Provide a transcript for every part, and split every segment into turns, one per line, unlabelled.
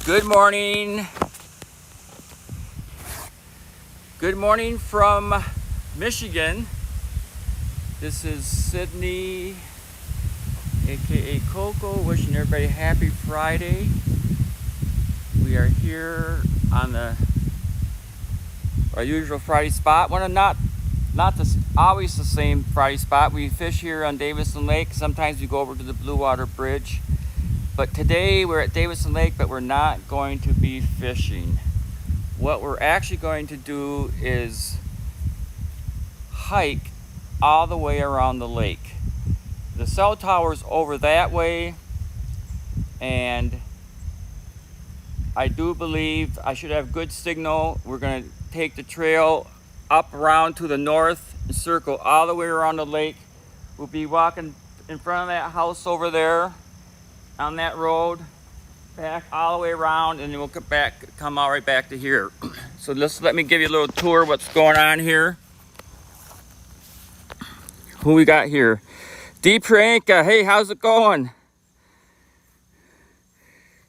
Good morning. Good morning from Michigan. This is Sydney, aka Coco, wishing everybody a happy Friday. We are here on our usual Friday spot. Always the same Friday spot. We fish here on Davison Lake. Sometimes we go over to the Blue Water Bridge. But today we're at Davison Lake, but we're not going to be fishing. What we're actually going to do is hike all the way around the lake. The cell tower's over that way, and I do believe I should have good signal. We're going to take the trail up around to the north and circle all the way around the lake. We'll be walking in front of that house over there on that road, back all the way around, and then we'll come all right back to here. So let me give you a little tour of what's going on here. Who we got here? Dee Priyanka, hey, how's it going?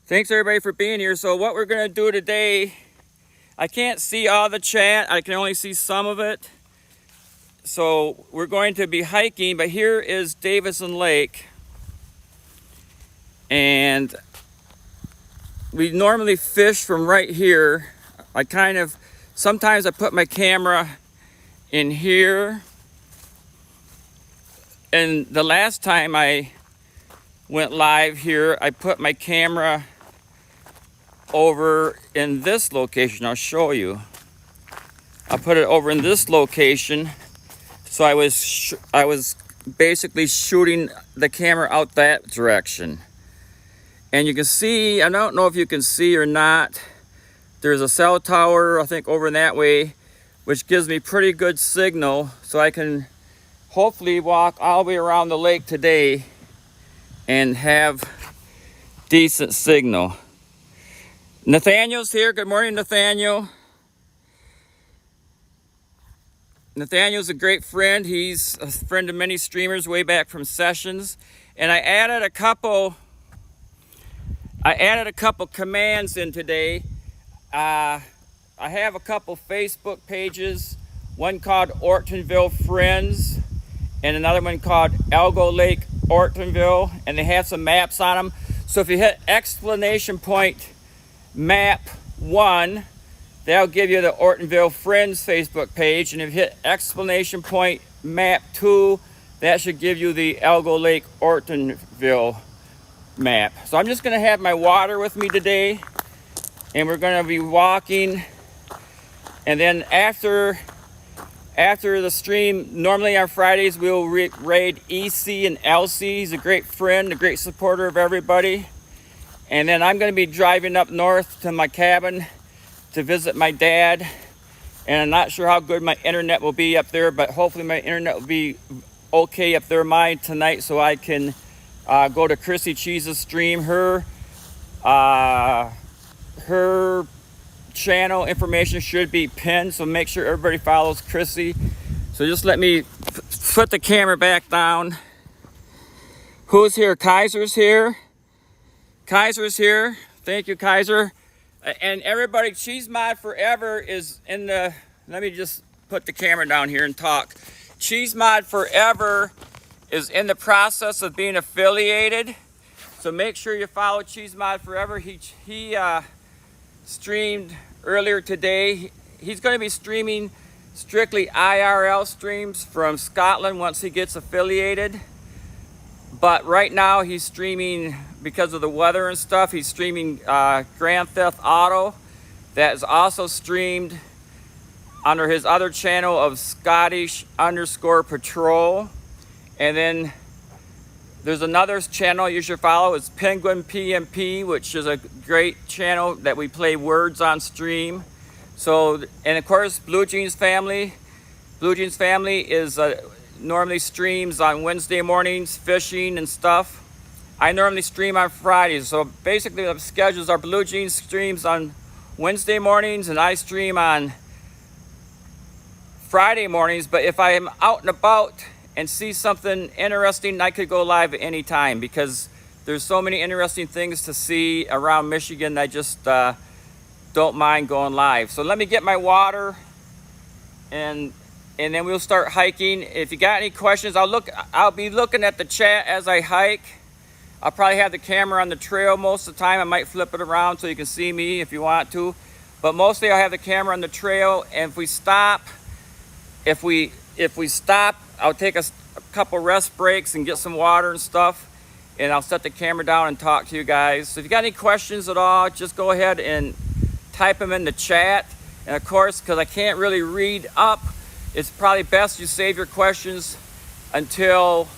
Thanks everybody for being here. So what we're gonna do today, I can't see all the chat, I can only see some of it. So we're going to be hiking, but here is Davison Lake. And we normally fish from right here. Sometimes I put my camera in here. And the last time I went live here, I put my camera over in this location. I'll show you. I put it over in this location. So I was basically shooting the camera out that direction. And you can see, I don't know if you can see or not, there's a cell tower, I think over in that way, which gives me pretty good signal, so I can hopefully walk all the way around the lake today and have decent signal. Nathaniel's here. Good morning, Nathaniel. Nathaniel's a great friend. He's a friend of many streamers way back from Sessions. And I added a couple commands in today. I have a couple Facebook pages, one called Ortonville Friends and another one called Algo Lake Ortonville, and they have some maps on them. So if you hit exclamation point map 1, that'll give you the Ortonville Friends Facebook page, and if you hit exclamation point map 2, that should give you the Algo Lake Ortonville map. So I'm just going to have my water with me today, and we're going to be walking. And then after the stream, normally on Fridays we'll raid EC and LC. He's a great friend, a great supporter of everybody. And then I'm going to be driving up north to my cabin to visit my dad, and I'm not sure how good my internet will be up there, but hopefully my internet will be okay up there mine tonight, so I can go to Chrissy Cheese's stream. Her channel information should be pinned, so make sure everybody follows Chrissy. So just let me put the camera back down. Who's here? Kaiser's here. Kaiser's here. Thank you, Kaiser. And everybody, Cheese Mod Forever is in the... Let me just put the camera down here and talk. Cheese Mod Forever is in the process of being affiliated, so make sure you follow Cheese Mod Forever. He streamed earlier today. He's going to be streaming strictly IRL streams from Scotland once he gets affiliated, but right now he's streaming, because of the weather and stuff, he's streaming Grand Theft Auto. That is also streamed under his other channel of Scottish_Patrol. And then there's another channel you should follow. It's Penguin PMP, which is a great channel that we play words on stream. So, and of course, Blue Jeans Family. Blue Jeans Family is normally streams on Wednesday mornings, fishing and stuff. I normally stream on Fridays. So basically the schedules are Blue Jeans streams on Wednesday mornings, and I stream on Friday mornings. But if I am out and about and see something interesting, I could go live at any time, because there's so many interesting things to see around Michigan. I just don't mind going live. So let me get my water, and then we'll start hiking. If you got any questions, I'll be looking at the chat as I hike. I'll probably have the camera on the trail most of the time. I might flip it around so you can see me if you want to. But mostly I'll have the camera on the trail, and if we stop, I'll take a couple rest breaks and get some water and stuff, and I'll set the camera down and talk to you guys. So if you got any questions at all, just go ahead and type them in the chat. And of course, because I can't really read up, it's probably best you save your questions until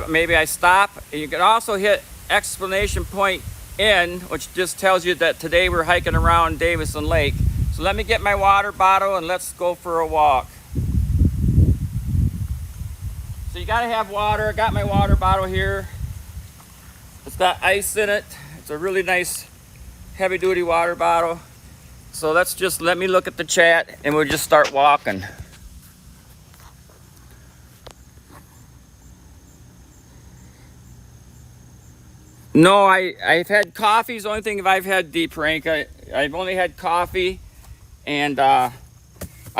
maybe I stop. And you can also hit exclamation point in, which just tells you that today we're hiking around Davison Lake. So let me get my water bottle and let's go for a walk. So you gotta have water. I got my water bottle here. It's got ice in it. It's a really nice heavy duty water bottle. So let me look at the chat and we'll just start walking. No, I've had coffee. It's the only thing I've had deep rank. I've only had coffee, and I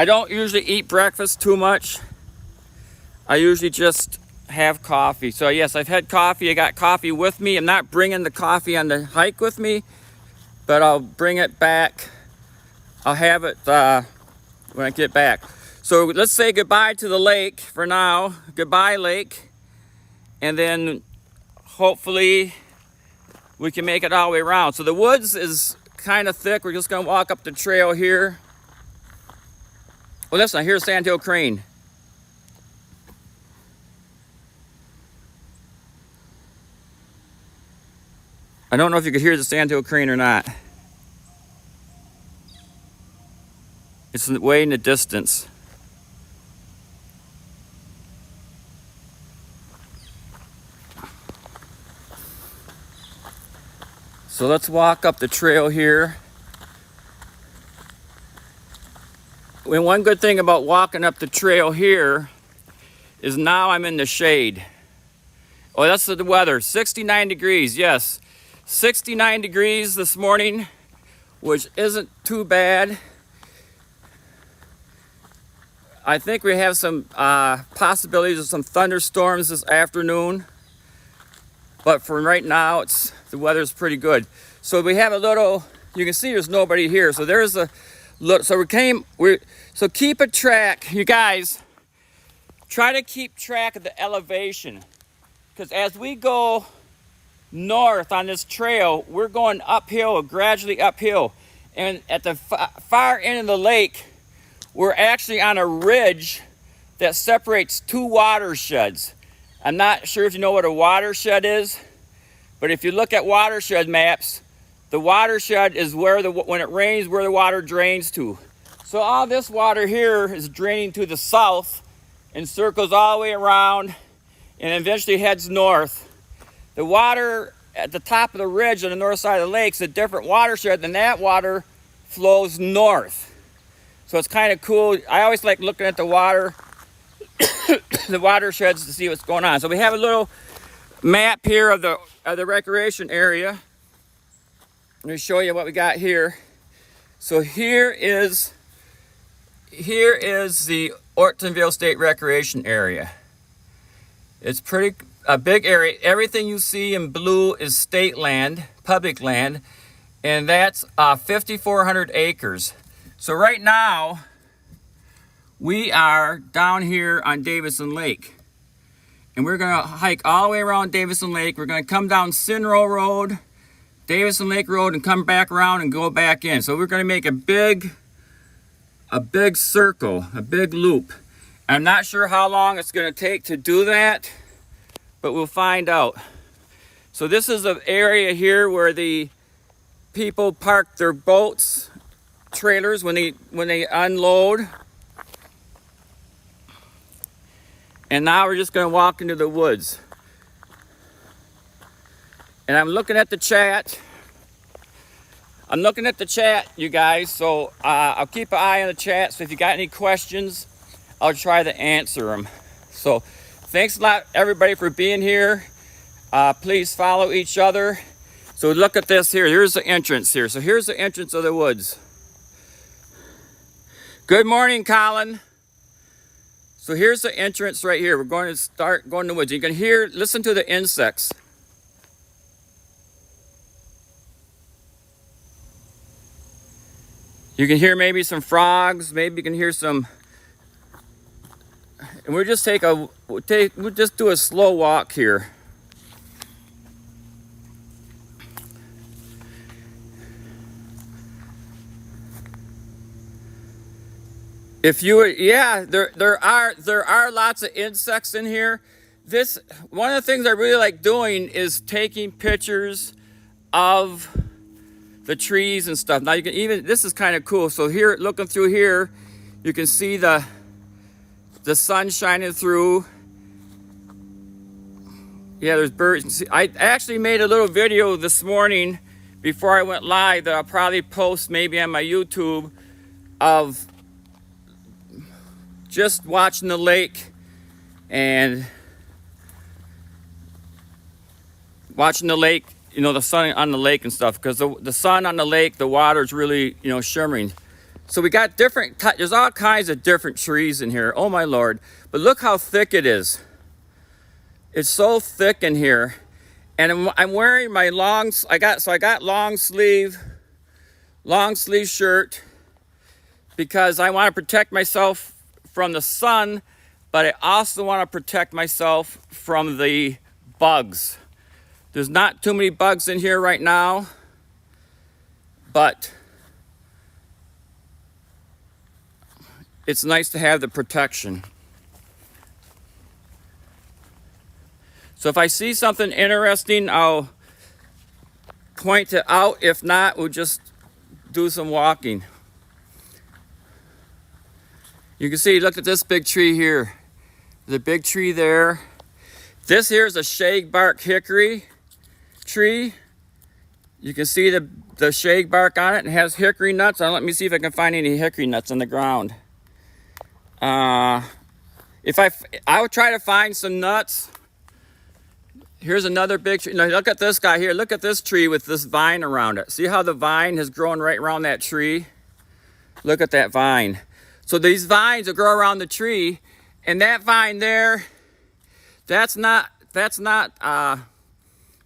don't usually eat breakfast too much. I usually just have coffee. So yes, I've had coffee. I got coffee with me. I'm not bringing the coffee on the hike with me, but I'll bring it back. I'll have it when I get back. So let's say goodbye to the lake for now. Goodbye, lake. And then hopefully we can make it all the way around. So the woods is kind of thick. We're just gonna walk up the trail here. Well, listen, here's Sandhill Crane. I don't know if you could hear the Sandhill Crane or not. It's way in the distance. So let's walk up the trail here. And one good thing about walking up the trail here is now I'm in the shade. Oh, that's the weather. 69 degrees, yes. 69 degrees this morning, which isn't too bad. I think we have some possibilities of some thunderstorms this afternoon. But for right now, the weather's pretty good. So we have a little, you can see there's nobody here. So there's a look, so so keep a track, you guys, try to keep track of the elevation. Because as we go north on this trail, we're going uphill, gradually uphill. And at the far end of the lake, we're actually on a ridge that separates two watersheds. I'm not sure if you know what a watershed is, but if you look at watershed maps, the watershed is where when it rains, where the water drains to. So all this water here is draining to the south and circles all the way around and eventually heads north. The water at the top of the ridge on the north side of the lake is a different watershed, and that water flows north. So it's kind of cool. I always like looking at the water, the watersheds, to see what's going on. So we have a little map here of the recreation area. Let me show you what we got here. So here is the Ortonville State Recreation Area. It's a big area. Everything you see in blue is state land, public land, and that's 5,400 acres. So right now, we are down here on Davison Lake. And we're gonna hike all the way around Davison Lake. We're gonna come down Sinrow Road, Davison Lake Road, and come back around and go back in. So we're gonna make a big circle, a big loop. I'm not sure how long it's gonna take to do that, but we'll find out. So this is an area here where the people park their boats, trailers when they unload. And now we're just gonna walk into the woods. And I'm looking at the chat. You guys, so I'll keep an eye on the chat. So if you got any questions, I'll try to answer them. So thanks a lot, everybody, for being here. Please follow each other. So look at this here. Here's the entrance here. So here's the entrance of the woods. Good morning, Colin. So here's the entrance right here. We're going to start going to the woods. You can listen to the insects. You can hear maybe some frogs. Maybe you can hear some. And we'll just we'll just do a slow walk here. There are lots of insects in here. One of the things I really like doing is taking pictures of the trees and stuff. Now this is kind of cool. So here, looking through here, you can see the sun shining through. Yeah, there's birds. I actually made a little video this morning before I went live that I'll probably post maybe on my YouTube of just watching the lake and watching the lake, the sun on the lake and stuff, because the sun on the lake, the water is really, shimmering. So we got there's all kinds of different trees in here. Oh my Lord. But look how thick it is. It's so thick in here. And I'm wearing my I got long sleeve shirt because I want to protect myself from the sun, but I also want to protect myself from the bugs. There's not too many bugs in here right now, but it's nice to have the protection. So if I see something interesting, I'll point it out. If not, we'll just do some walking. You can see, look at this big tree here. There's a big tree there. This here is a shag bark hickory tree. You can see the shag bark on it. It has hickory nuts. Let me see if I can find any hickory nuts on the ground. I would try to find some nuts. Here's another big tree. Now look at this guy here. Look at this tree with this vine around it. See how the vine has grown right around that tree? Look at that vine. So these vines will grow around the tree, and that vine there, that's not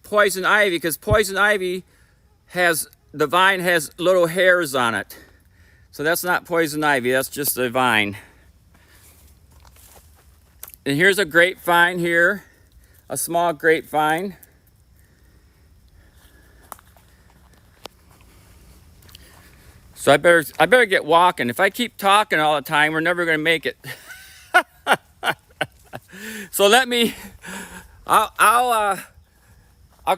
poison ivy, because poison ivy the vine has little hairs on it. So that's not poison ivy, that's just a vine. And here's a grapevine here, a small grapevine. So I better get walking. If I keep talking all the time, we're never going to make it. So I'll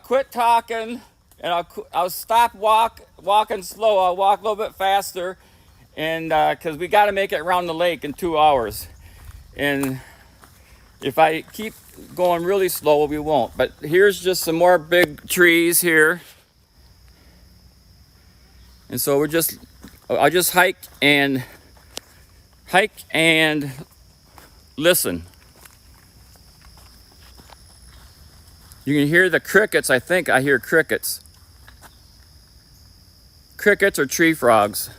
quit talking, and I'll stop walking slow. I'll walk a little bit faster, and because we got to make it around the lake in 2 hours. And if I keep going really slow, we won't. But here's just some more big trees here. And so I'll just hike and listen. You can hear the crickets. I think I hear crickets. Crickets or tree frogs.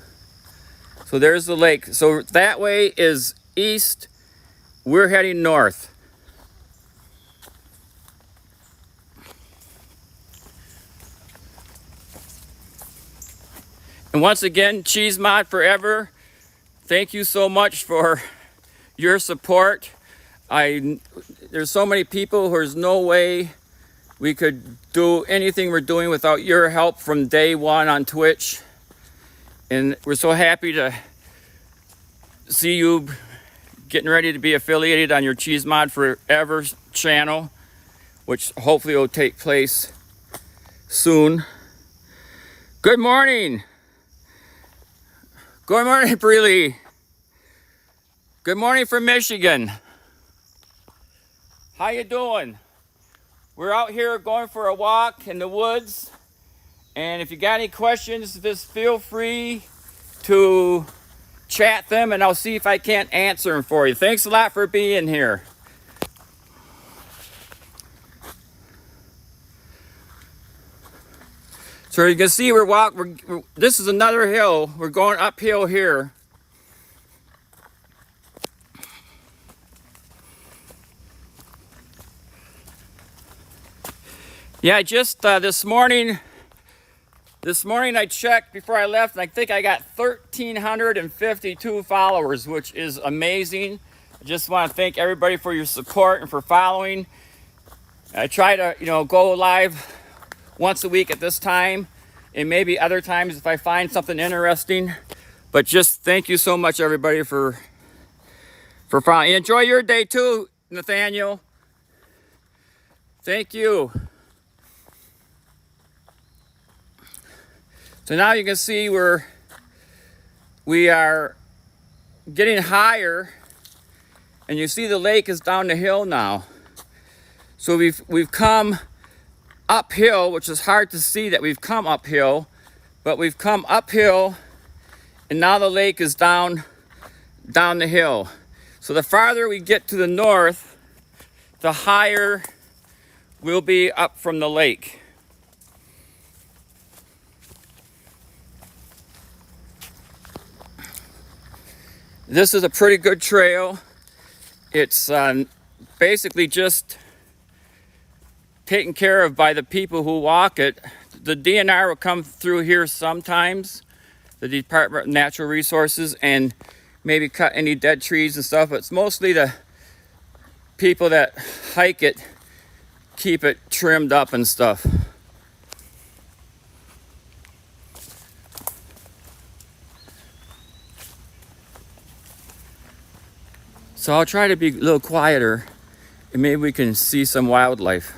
So there's the lake. So that way is east. We're heading north. And once again, Cheese Mod Forever, thank you so much for your support. There's so many people, there's no way we could do anything we're doing without your help from day one on Twitch. And we're so happy to see you getting ready to be affiliated on your Cheese Mod Forever channel, which hopefully will take place soon. Good morning. Good morning, Breely. Good morning from Michigan. How you doing? We're out here going for a walk in the woods. And if you got any questions, just feel free to chat them, and I'll see if I can't answer them for you. Thanks a lot for being here. So you can see this is another hill. We're going uphill here. Yeah, just this morning I checked before I left, and I think I got 1,352 followers, which is amazing. I just want to thank everybody for your support and for following. I try to, go live once a week at this time, and maybe other times if I find something interesting. But just thank you so much, everybody, for following. Enjoy your day too, Nathaniel. Thank you. So now you can see we are getting higher, and you see the lake is down the hill now. So we've come uphill, which is hard to see that we've come uphill, but we've come uphill, and now the lake is down the hill. So the farther we get to the north, the higher we'll be up from the lake. This is a pretty good trail. It's basically just taken care of by the people who walk it. The DNR will come through here sometimes, the Department of Natural Resources, and maybe cut any dead trees and stuff, but it's mostly the people that hike it keep it trimmed up and stuff. So I'll try to be a little quieter, and maybe we can see some wildlife.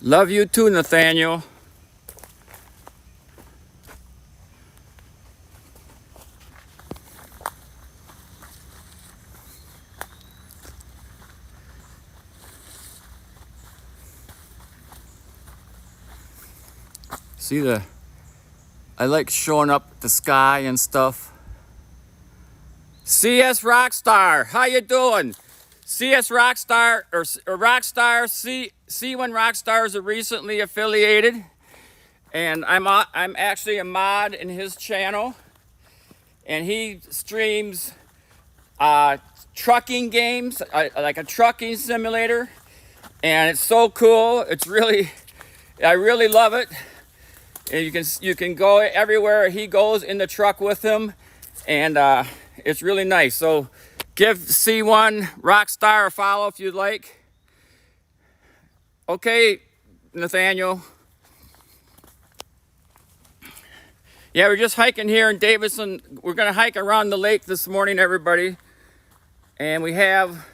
Love you too, Nathaniel. See I like showing up the sky and stuff. CS Rockstar, how you doing? CS Rockstar, or Rockstar, C1 Rockstars are recently affiliated, and I'm actually a mod in his channel, and he streams trucking games, like a trucking simulator, and it's so cool. I really love it. And you can go everywhere he goes in the truck with him, and it's really nice. So give C1 Rockstar a follow if you'd like. Okay, Nathaniel. Yeah, we're just hiking here in Davidson. We're gonna hike around the lake this morning, everybody. And we have,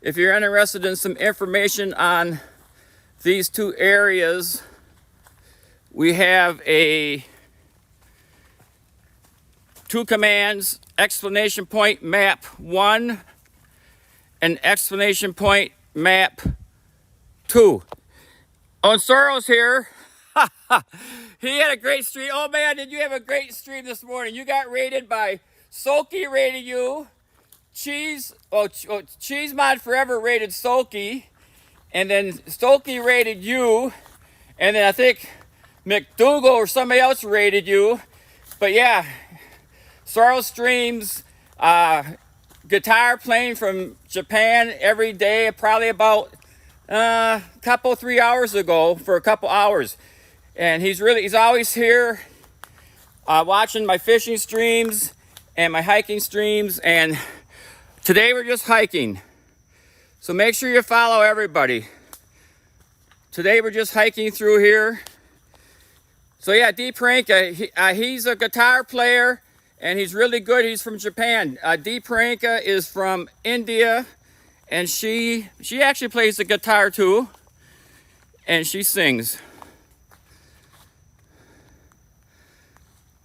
if you're interested in some information on these two areas, we have two commands, exclamation point map 1 and exclamation point map 2. Oh, and Sorrel's here. He had a great stream. Oh man, did you have a great stream this morning? You got rated by Sulky, rated you. Cheese Mod Forever rated Sulky. And then Sulky rated you. And then I think McDougal or somebody else rated you. But yeah, Sorrel streams guitar playing from Japan every day, probably about a couple, 3 hours ago for a couple hours. And he's always here watching my fishing streams and my hiking streams. And today we're just hiking. So make sure you follow everybody. Today we're just hiking through here. So yeah, D Pranka, he's a guitar player, and he's really good. He's from Japan. D Pranka is from India, and she actually plays the guitar too, and she sings.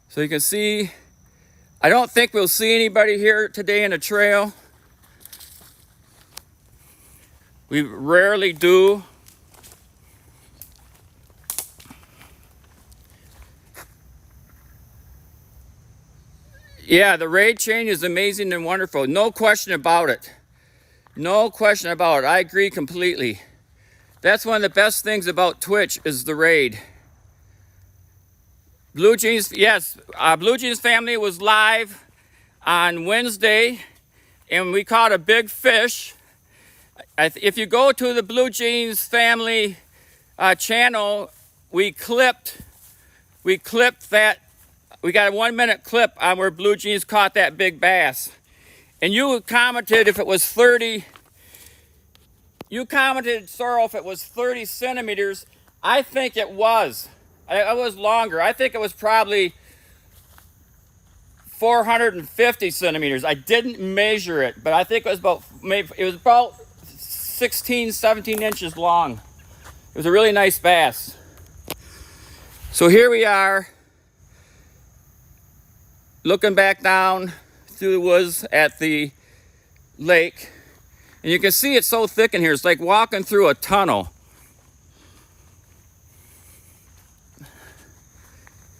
So you can see, I don't think we'll see anybody here today in the trail. We rarely do. Yeah, the raid chain is amazing and wonderful. No question about it. No question about it. I agree completely. That's one of the best things about Twitch is the raid. Blue Jeans, yes, Blue Jeans family was live on Wednesday, and we caught a big fish. If you go to the Blue Jeans family channel, we clipped that. We got a 1 minute clip on where Blue Jeans caught that big bass. And you commented if it was 30, you commented, Sorrel, if it was 30 centimeters. I think it was. It was longer. I think it was probably 450 centimeters. I didn't measure it, but I think it was about 16, 17 inches long. It was a really nice bass. So here we are, looking back down through the woods at the lake. And you can see it's so thick in here. It's like walking through a tunnel.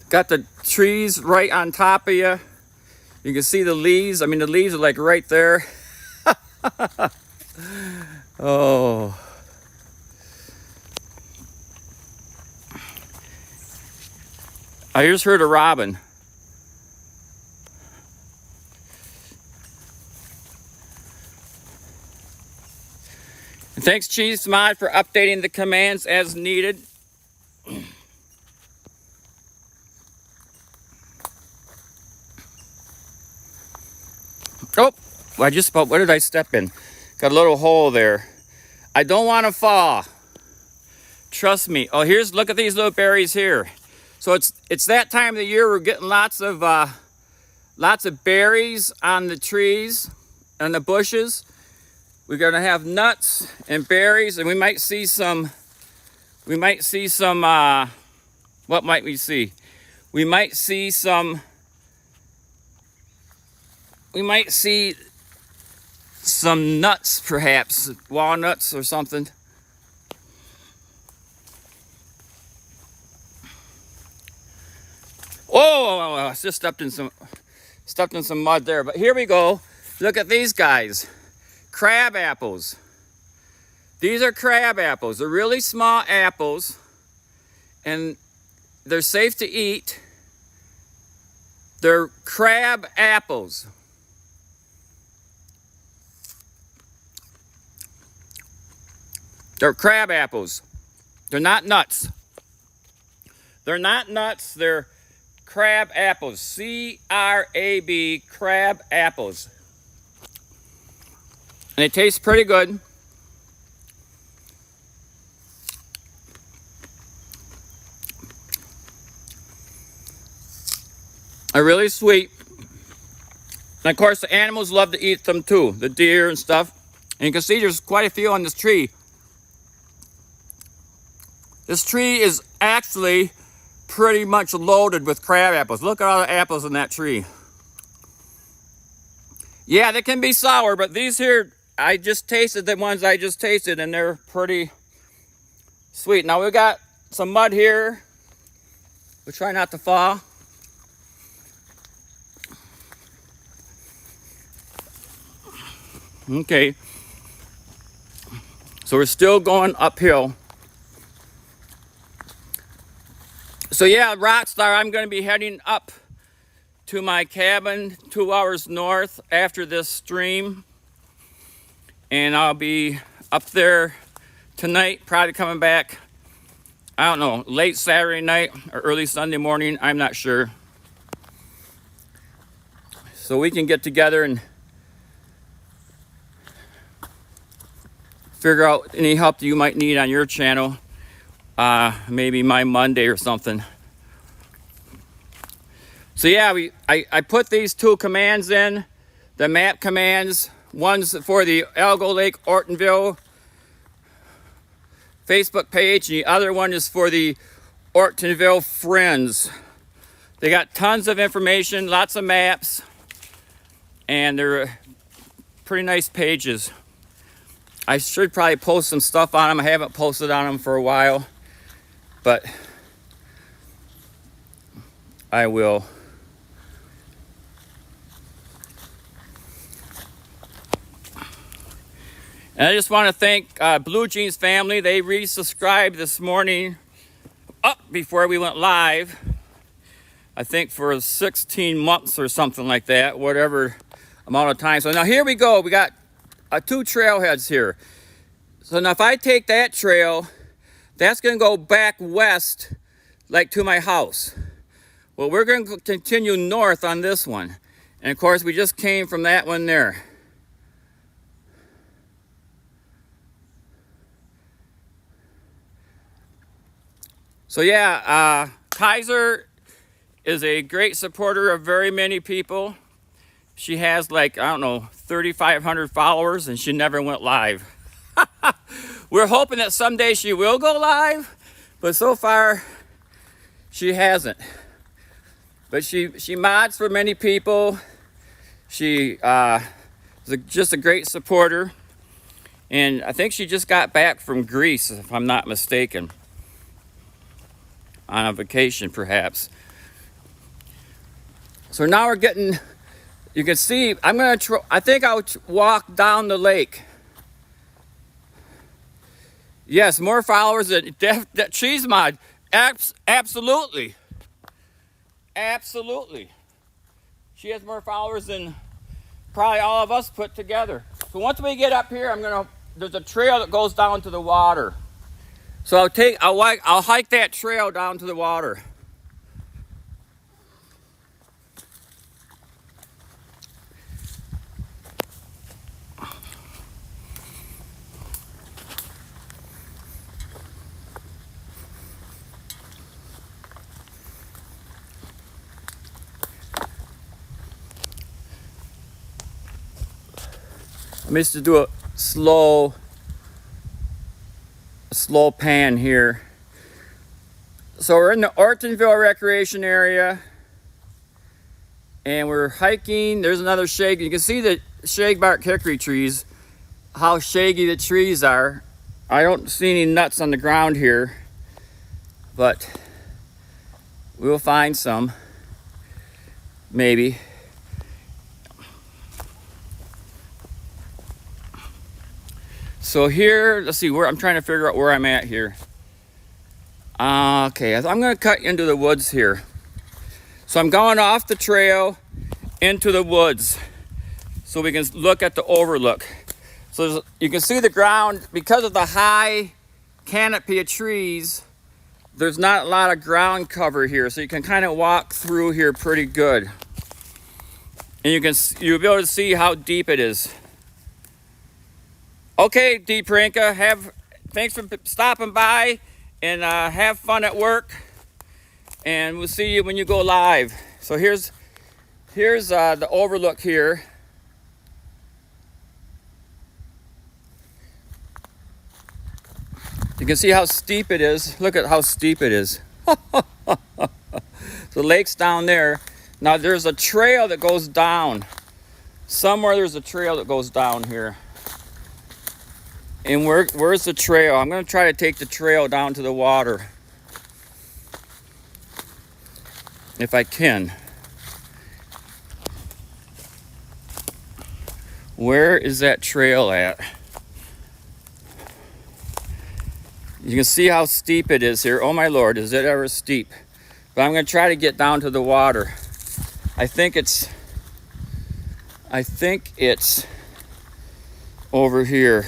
Got the trees right on top of you. You can see the leaves. I mean, the leaves are like right there. Oh. I just heard a robin. And thanks, Chiefs Mod, for updating the commands as needed. Oh, what did I step in? Got a little hole there. I don't want to fall. Trust me. Oh, look at these little berries here. So it's that time of the year we're getting lots of berries on the trees and the bushes. We're gonna have nuts and berries, and we might see some. What might we see? We might see some nuts, perhaps walnuts or something. Oh, I just stepped in some mud there. But here we go. Look at these guys. Crab apples. These are crab apples. They're really small apples, and they're safe to eat. They're crab apples. They're crab apples. They're not nuts. They're not nuts. They're crab apples. C-R-A-B, crab apples. And they taste pretty good. They're really sweet. And of course, the animals love to eat them too, the deer and stuff. And you can see there's quite a few on this tree. This tree is actually pretty much loaded with crab apples. Look at all the apples in that tree. Yeah, they can be sour, but these here, I just tasted the ones I just tasted, and they're pretty sweet. Now we got some mud here. We'll try not to fall. Okay. So we're still going uphill. So yeah, Rockstar, I'm going to be heading up to my cabin 2 hours north after this stream. And I'll be up there tonight, probably coming back, I don't know, late Saturday night or early Sunday morning, I'm not sure. So we can get together and figure out any help that you might need on your channel. Maybe my Monday or something. So yeah, I put these two commands in, the map commands. One's for the Algo Lake Ortonville Facebook page, and the other one is for the Ortonville Friends. They got tons of information, lots of maps, and they're pretty nice pages. I should probably post some stuff on them. I haven't posted on them for a while, but I will. And I just want to thank Blue Jeans family. They resubscribed this morning up before we went live. I think for 16 months or something like that, whatever amount of time. So now here we go. We got 2 trailheads here. So now if I take that trail, that's going to go back west, like to my house. Well, we're going to continue north on this one. And of course, we just came from that one there. So yeah, Kaiser is a great supporter of very many people. She has like, I don't know, 3,500 followers, and she never went live. We're hoping that someday she will go live, but so far she hasn't. But she mods for many people. She is just a great supporter. And I think she just got back from Greece, if I'm not mistaken. On a vacation, perhaps. So now we're getting, you can see, I think I'll walk down the lake. Yes, more followers than Cheese Mod. Absolutely. Absolutely. She has more followers than probably all of us put together. So once we get up here, there's a trail that goes down to the water. So I'll hike that trail down to the water. I'm just to do a slow pan here. So we're in the Ortonville Recreation Area, and we're hiking. There's another shag. You can see the shagbark hickory trees, how shaggy the trees are. I don't see any nuts on the ground here, but we'll find some, maybe. So here, let's see, I'm trying to figure out where I'm at here. Okay, I'm going to cut into the woods here. So I'm going off the trail into the woods so we can look at the overlook. So you can see the ground, because of the high canopy of trees, there's not a lot of ground cover here. So you can kind of walk through here pretty good. And you'll be able to see how deep it is. Okay, D. Pranka, thanks for stopping by, and have fun at work, and we'll see you when you go live. So here's the overlook here. You can see how steep it is. Look at how steep it is. The lake's down there. Now there's a trail that goes down. Somewhere there's a trail that goes down here. And where's the trail? I'm going to try to take the trail down to the water, if I can. Where is that trail at? You can see how steep it is here. Oh my Lord, is it ever steep? But I'm going to try to get down to the water. I think it's over here.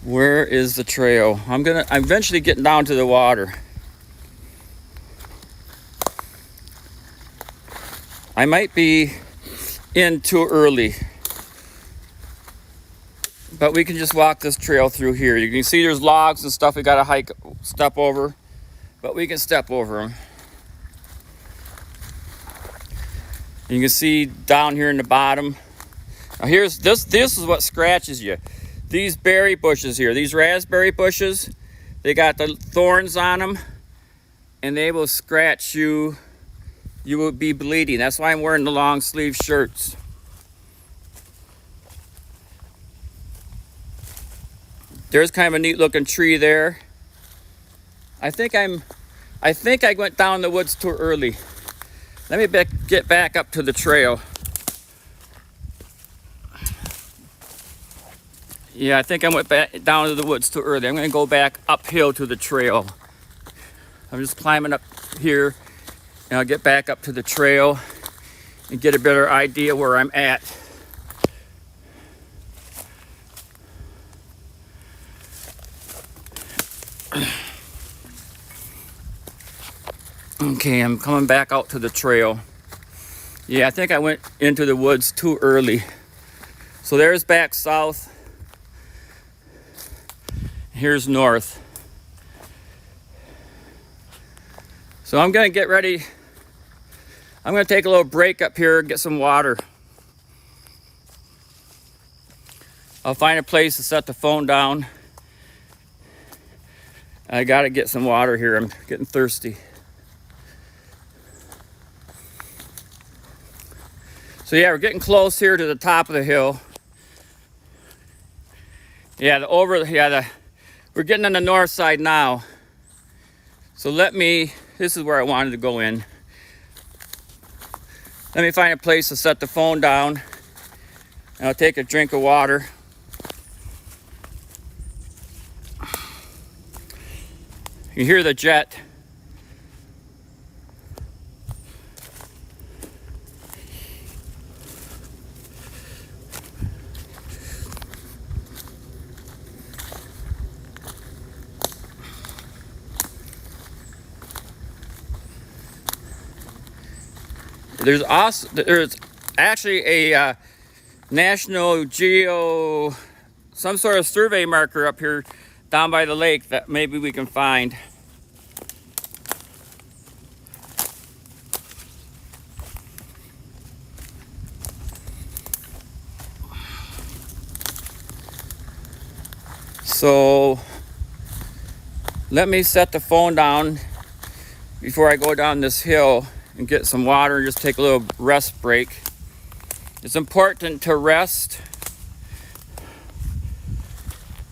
Where is the trail? I'm eventually getting down to the water. I might be in too early, but we can just walk this trail through here. You can see there's logs and stuff we gotta step over, but we can step over them. You can see down here in the bottom. Now here's this is what scratches you. These berry bushes here, these raspberry bushes, they got the thorns on them, and they will scratch you. You will be bleeding. That's why I'm wearing the long sleeve shirts. There's kind of a neat looking tree there. I think I went down the woods too early. Let me get back up to the trail. Yeah, I think I went back down to the woods too early. I'm going to go back uphill to the trail. I'm just climbing up here, and I'll get back up to the trail and get a better idea where I'm at. Okay, I'm coming back out to the trail. Yeah, I think I went into the woods too early. So there's back south. Here's north. So I'm gonna get ready. I'm gonna take a little break up here, get some water. I'll find a place to set the phone down. I gotta get some water here. I'm getting thirsty. So yeah, we're getting close here to the top of the hill. Yeah, we're getting on the north side now. So this is where I wanted to go in. Let me find a place to set the phone down, and I'll take a drink of water. You hear the jet. There's actually a National Geo, some sort of survey marker up here down by the lake that maybe we can find. So let me set the phone down before I go down this hill and get some water and just take a little rest break. It's important to rest.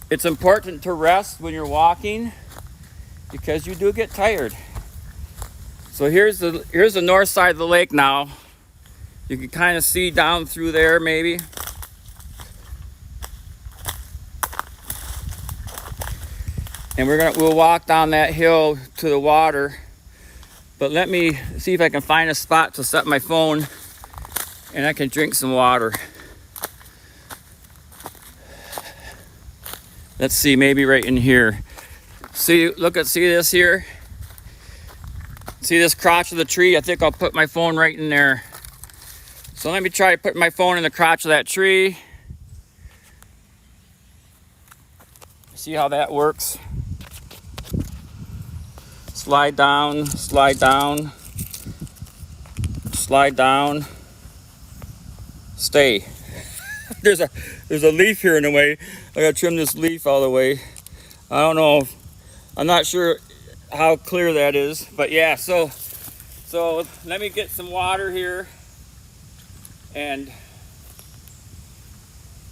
It's important to rest when you're walking because you do get tired. So here's the north side of the lake now. You can kind of see down through there maybe. And we'll walk down that hill to the water. But let me see if I can find a spot to set my phone and I can drink some water. Let's see, maybe right in here. See this here? See this crotch of the tree? I think I'll put my phone right in there. So let me try putting my phone in the crotch of that tree. See how that works? Slide down, slide down, slide down, stay. There's a leaf here in the way. I gotta trim this leaf all the way. I don't know, I'm not sure how clear that is, but yeah, so let me get some water here and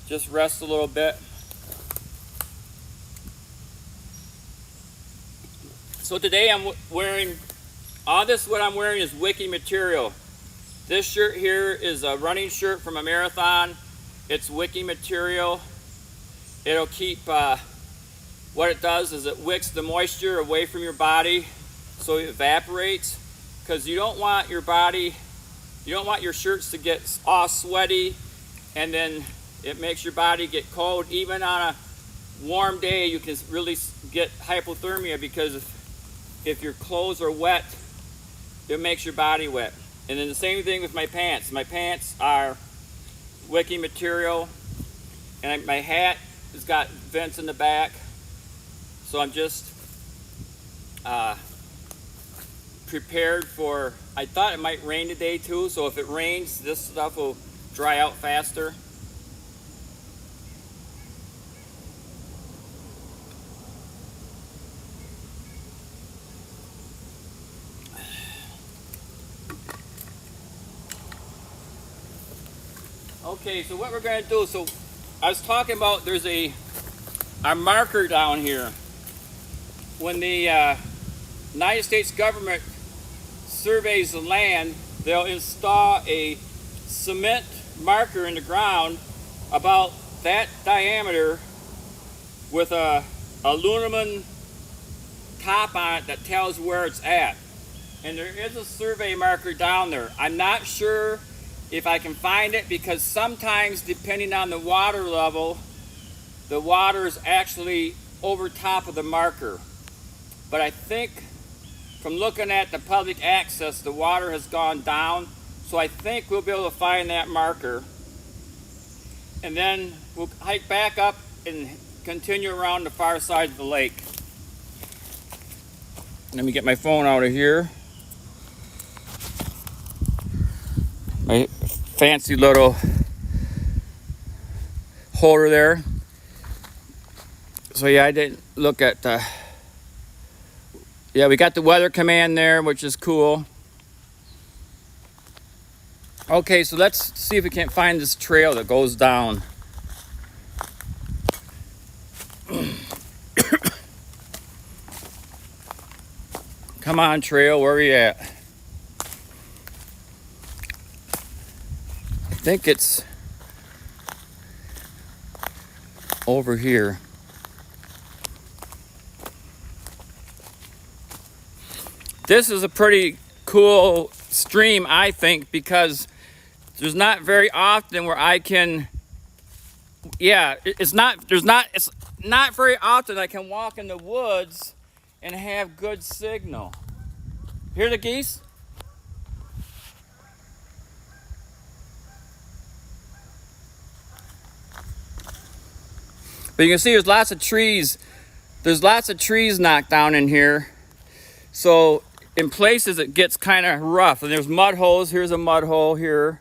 just rest a little bit. So today I'm wearing, what I'm wearing is Wiki material. This shirt here is a running shirt from a marathon. It's Wiki material. It'll keep, what it does is it wicks the moisture away from your body so it evaporates, because you don't want your shirts to get all sweaty and then it makes your body get cold. Even on a warm day you can really get hypothermia, because if your clothes are wet, it makes your body wet. And then the same thing with my pants. My pants are Wiki material, and my hat has got vents in the back. So I'm just prepared for, I thought it might rain today too, so if it rains, this stuff will dry out faster. Okay, so what we're going to do, so I was talking about there's a marker down here. When the United States government surveys the land, they'll install a cement marker in the ground about that diameter with a aluminum top on it that tells where it's at. And there is a survey marker down there. I'm not sure if I can find it, because sometimes, depending on the water level, the water is actually over top of the marker. But I think from looking at the public access, the water has gone down. So I think we'll be able to find that marker. And then we'll hike back up and continue around the far side of the lake. Let me get my phone out of here. My fancy little holder there. So yeah, I didn't look at yeah, we got the weather command there, which is cool. Okay, so let's see if we can't find this trail that goes down. Come on, trail, where are you at? I think it's over here. This is a pretty cool stream, I think, because there's not very often where I can, yeah, it's not very often I can walk in the woods and have good signal. Hear the geese? But you can see there's lots of trees. There's lots of trees knocked down in here. So in places it gets kind of rough. And there's mud holes. Here's a mud hole here.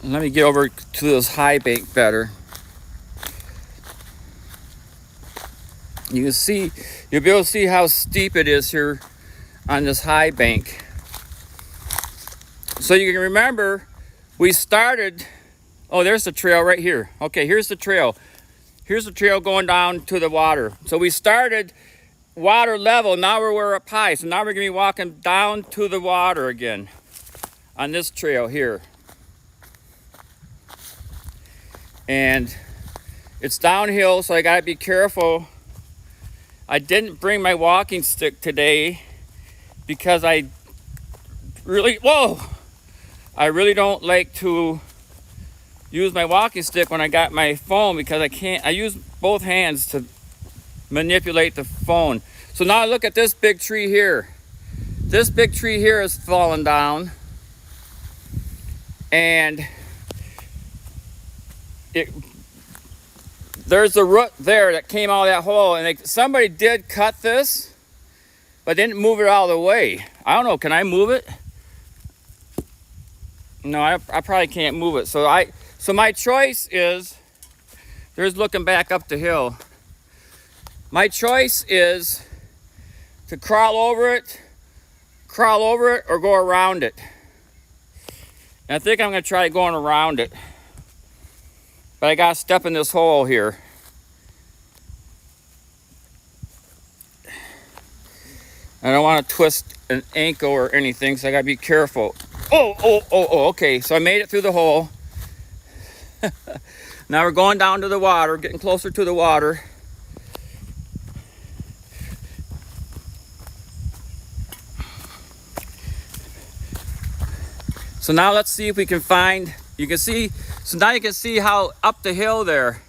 Let me get over to this high bank better. You can see, you'll be able to see how steep it is here on this high bank. So you can remember, we started, oh, there's the trail right here. Okay, here's the trail. Here's the trail going down to the water. So we started water level, now we're up high. So now we're gonna be walking down to the water again on this trail here. And it's downhill, so I gotta be careful. I didn't bring my walking stick today because I really don't like to use my walking stick when I got my phone, because I use both hands to manipulate the phone. So now look at this big tree here. This big tree here is fallen down, and there's a root there that came out of that hole, and somebody did cut this, but didn't move it out of the way. I don't know, can I move it? No, I probably can't move it. So my choice is, there's looking back up the hill. My choice is to crawl over it, or go around it. And I think I'm gonna try going around it. But I gotta step in this hole here. I don't want to twist an ankle or anything, so I gotta be careful. Oh, okay. So I made it through the hole. Now we're going down to the water, getting closer to the water. So now let's see if we can find, you can see, so now you can see how up the hill there,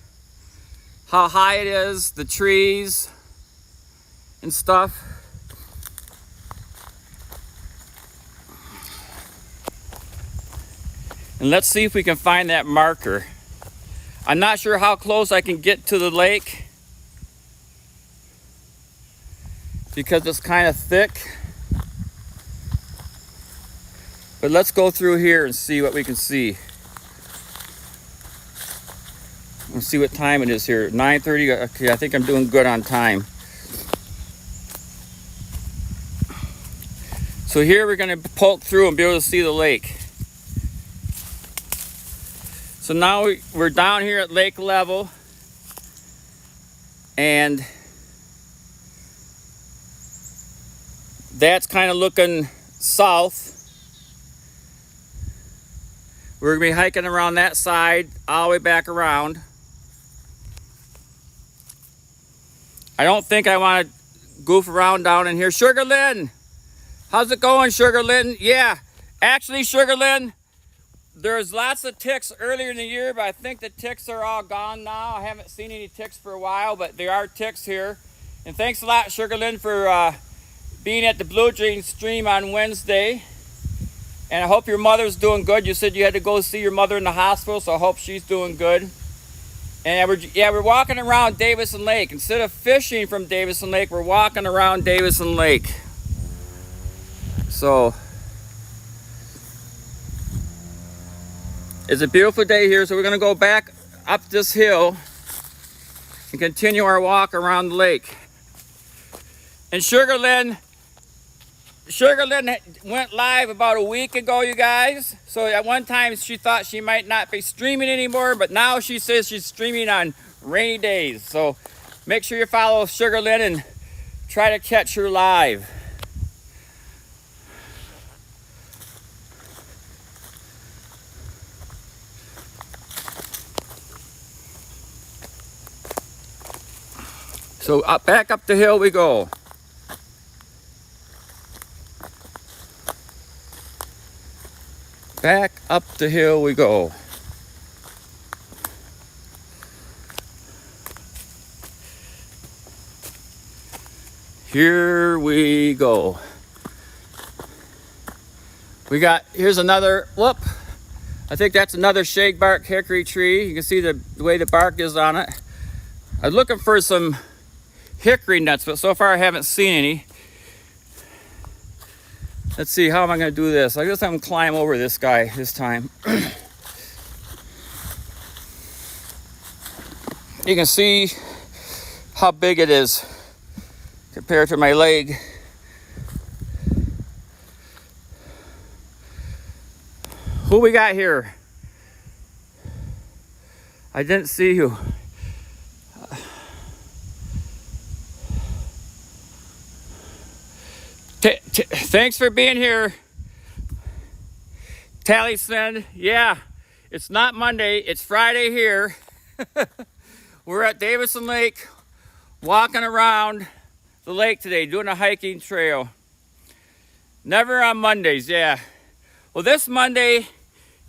how high it is, the trees and stuff. And let's see if we can find that marker. I'm not sure how close I can get to the lake because it's kind of thick. But let's go through here and see what we can see. Let's see what time it is here. 9:30. Okay, I think I'm doing good on time. So here we're going to poke through and be able to see the lake. So now we're down here at lake level, and that's kind of looking south. We're going to be hiking around that side all the way back around. I don't think I want to goof around down in here. Sugar Lynn! How's it going, Sugar Lynn? Yeah, actually, Sugar Lynn, there's lots of ticks earlier in the year, but I think the ticks are all gone now. I haven't seen any ticks for a while, but there are ticks here. And thanks a lot, Sugar Lynn, for being at the Blue Dream stream on Wednesday. And I hope your mother's doing good. You said you had to go see your mother in the hospital, so I hope she's doing good. And we're walking around Davison Lake. Instead of fishing from Davison Lake, we're walking around Davison Lake. So it's a beautiful day here, so we're going to go back up this hill and continue our walk around the lake. And Sugar Lynn went live about a week ago, you guys. So at one time she thought she might not be streaming anymore, but now she says she's streaming on rainy days. So make sure you follow Sugar Lynn and try to catch her live. So back up the hill we go. Back up the hill we go. Here we go. Here's another, whoop. I think that's another shagbark hickory tree. You can see the way the bark is on it. I was looking for some hickory nuts, but so far I haven't seen any. Let's see, how am I going to do this? I guess I'm going to climb over this guy this time. You can see how big it is compared to my leg. Who we got here? I didn't see you. Thanks for being here, Taliesin. Yeah, it's not Monday, it's Friday here. We're at Davison Lake, walking around the lake today, doing a hiking trail. Never on Mondays, yeah. Well, this Monday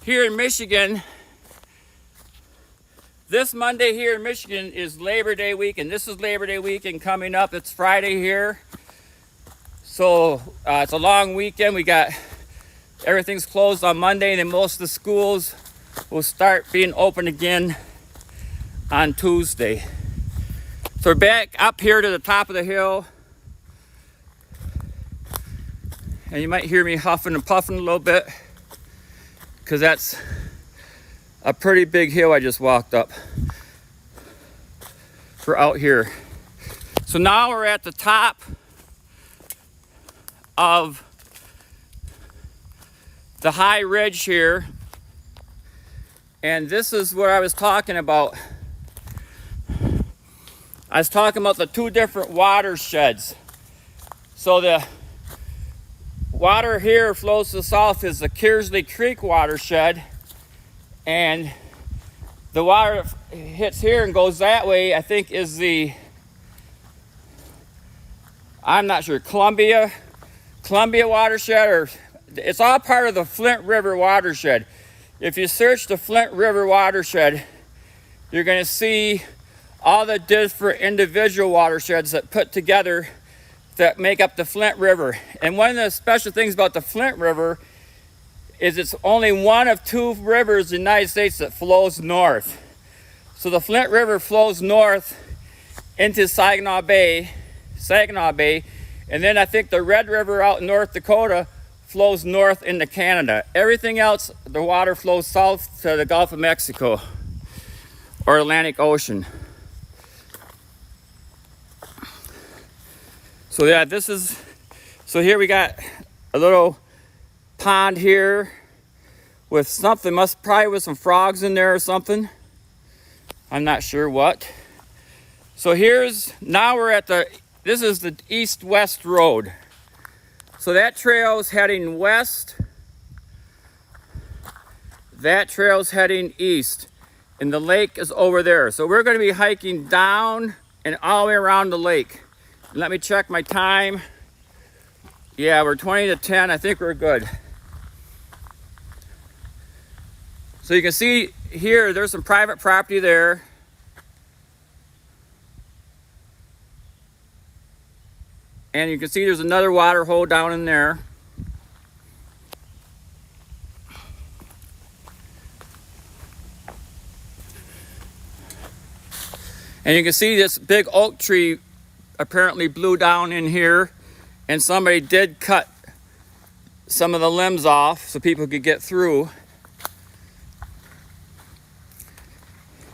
here in Michigan, is Labor Day weekend. This is Labor Day weekend coming up. It's Friday here. So it's a long weekend. Everything's closed on Monday, and then most of the schools will start being open again on Tuesday. So we're back up here to the top of the hill. And you might hear me huffing and puffing a little bit, because that's a pretty big hill I just walked up for out here. So now we're at the top of the high ridge here, and this is what I was talking about. I was talking about the two different watersheds. So the water here flows to the south is the Kearsley Creek watershed, and the water that hits here and goes that way, I think, is I'm not sure, Columbia watershed, or it's all part of the Flint River watershed. If you search the Flint River watershed, you're going to see all the different individual watersheds that put together that make up the Flint River. And one of the special things about the Flint River is it's only one of two rivers in the United States that flows north. So the Flint River flows north into Saginaw Bay, and then I think the Red River out in North Dakota flows north into Canada. Everything else, the water flows south to the Gulf of Mexico or Atlantic Ocean. So yeah, so here we got a little pond here with something, probably with some frogs in there or something. I'm not sure what. So now we're at this is the east-west road. So that trail's heading west. That trail's heading east. And the lake is over there. So we're gonna be hiking down and all the way around the lake. Let me check my time. Yeah, we're 20 to 10. I think we're good. So you can see here, there's some private property there. And you can see there's another water hole down in there. And you can see this big oak tree apparently blew down in here, and somebody did cut some of the limbs off so people could get through.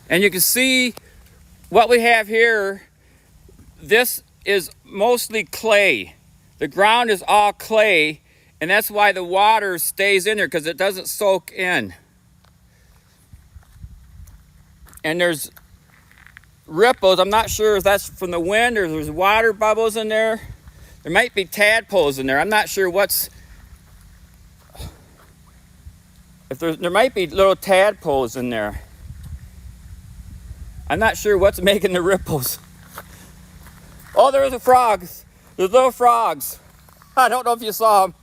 And you can see what we have here. This is mostly clay. The ground is all clay, and that's why the water stays in there, because it doesn't soak in. And there's ripples. I'm not sure if that's from the wind or there's water bubbles in there. There might be tadpoles in there. I'm not sure there might be little tadpoles in there. I'm not sure what's making the ripples. Oh, there's the frogs. There's little frogs. I don't know if you saw them.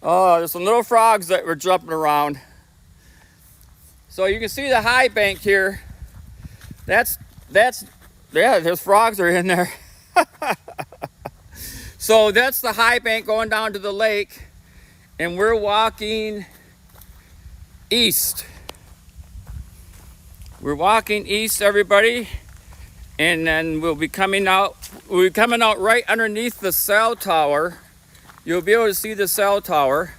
Oh, there's some little frogs that were jumping around. So you can see the high bank here. Yeah, there's frogs are in there. So that's the high bank going down to the lake. And we're walking east. We're walking east, everybody. And then we'll be coming out right underneath the cell tower. You'll be able to see the cell tower.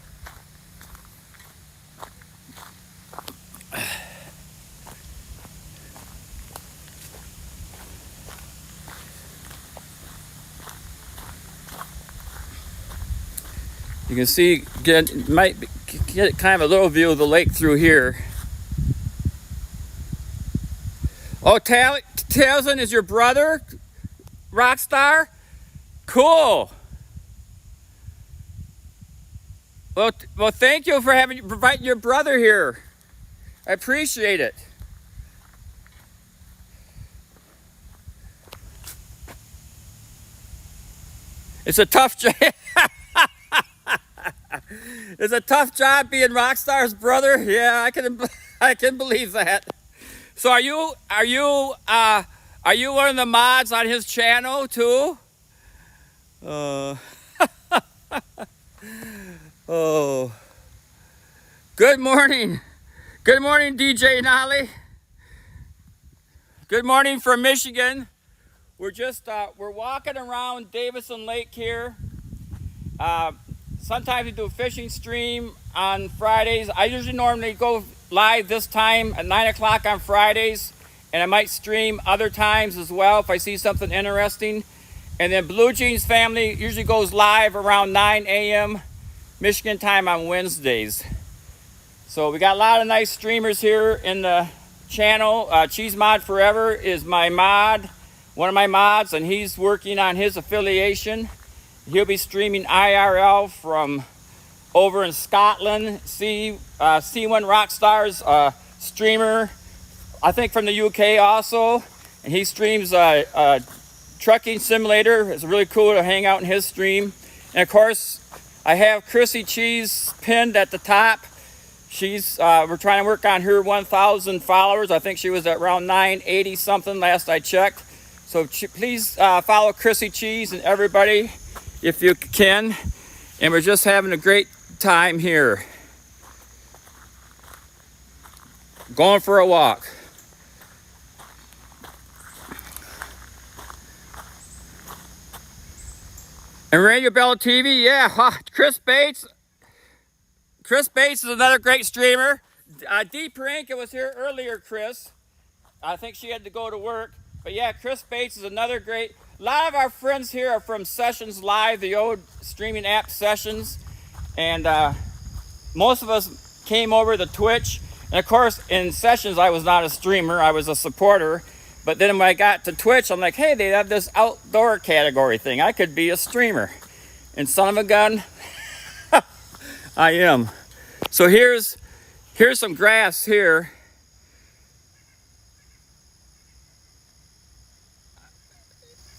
You can see, might get kind of a little view of the lake through here. Oh, Taliesin is your brother, Rockstar? Cool. Well, thank you for inviting your brother here. I appreciate it. It's a tough job. It's a tough job being Rockstar's brother. Yeah, I can believe that. So are you one of the mods on his channel too? Oh. Good morning. Good morning, DJ Nolly. Good morning from Michigan. We're walking around Davison Lake here. Sometimes we do a fishing stream on Fridays. I usually normally go live this time at 9 o'clock on Fridays, and I might stream other times as well if I see something interesting. And then Blue Jeans Family usually goes live around 9 a.m. Michigan time on Wednesdays. So we got a lot of nice streamers here in the channel. Cheese Mod Forever is my mod, one of my mods, and he's working on his affiliation. He'll be streaming IRL from over in Scotland. C1 Rockstar's streamer, I think from the UK also. And he streams a trucking simulator. It's really cool to hang out in his stream. And of course, I have Chrissy Cheese pinned at the top. We're trying to work on her 1,000 followers. I think she was at around 980 something last I checked. So please follow Chrissy Cheese and everybody if you can. And we're just having a great time here. Going for a walk. And Radio Bella TV, yeah, Chris Bates. Chris Bates is another great streamer. Dee Paranka was here earlier, Chris. I think she had to go to work. But yeah, Chris Bates is another great. A lot of our friends here are from Sessions Live, the old streaming app Sessions. And most of us came over to Twitch. And of course, in Sessions, I was not a streamer, I was a supporter. But then when I got to Twitch, I'm like, hey, they have this outdoor category thing. I could be a streamer. And son of a gun, I am. So here's some grass here.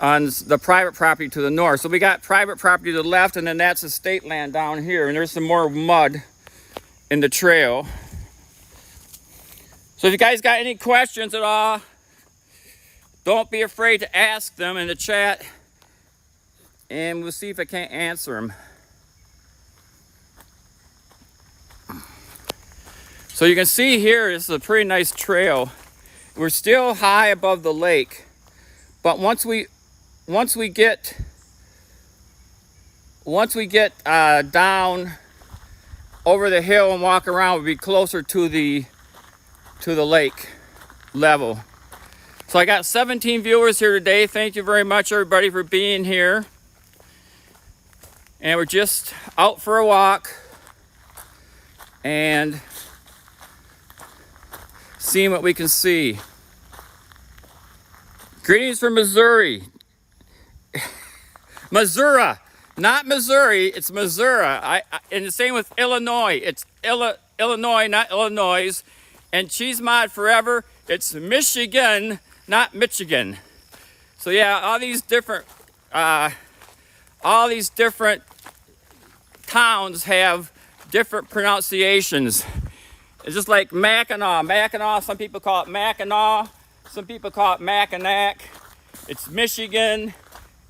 On the private property to the north. So we got private property to the left, and then that's estate land down here. And there's some more mud in the trail. So if you guys got any questions at all, don't be afraid to ask them in the chat, and we'll see if I can't answer them. So you can see here, this is a pretty nice trail. We're still high above the lake, but once we get down over the hill and walk around, we'll be closer to the lake level. So I got 17 viewers here today. Thank you very much, everybody, for being here. And we're just out for a walk and seeing what we can see. Greetings from Missouri. Missouri, not Missouri, it's Missouri. And the same with Illinois. It's Illinois, not Illinois. And Cheese Mod Forever, it's Michigan, not Michigan. So yeah, all these different towns have different pronunciations. It's just like Mackinac. Mackinac, some people call it Mackinac, some people call it Mackinac. It's Michigan,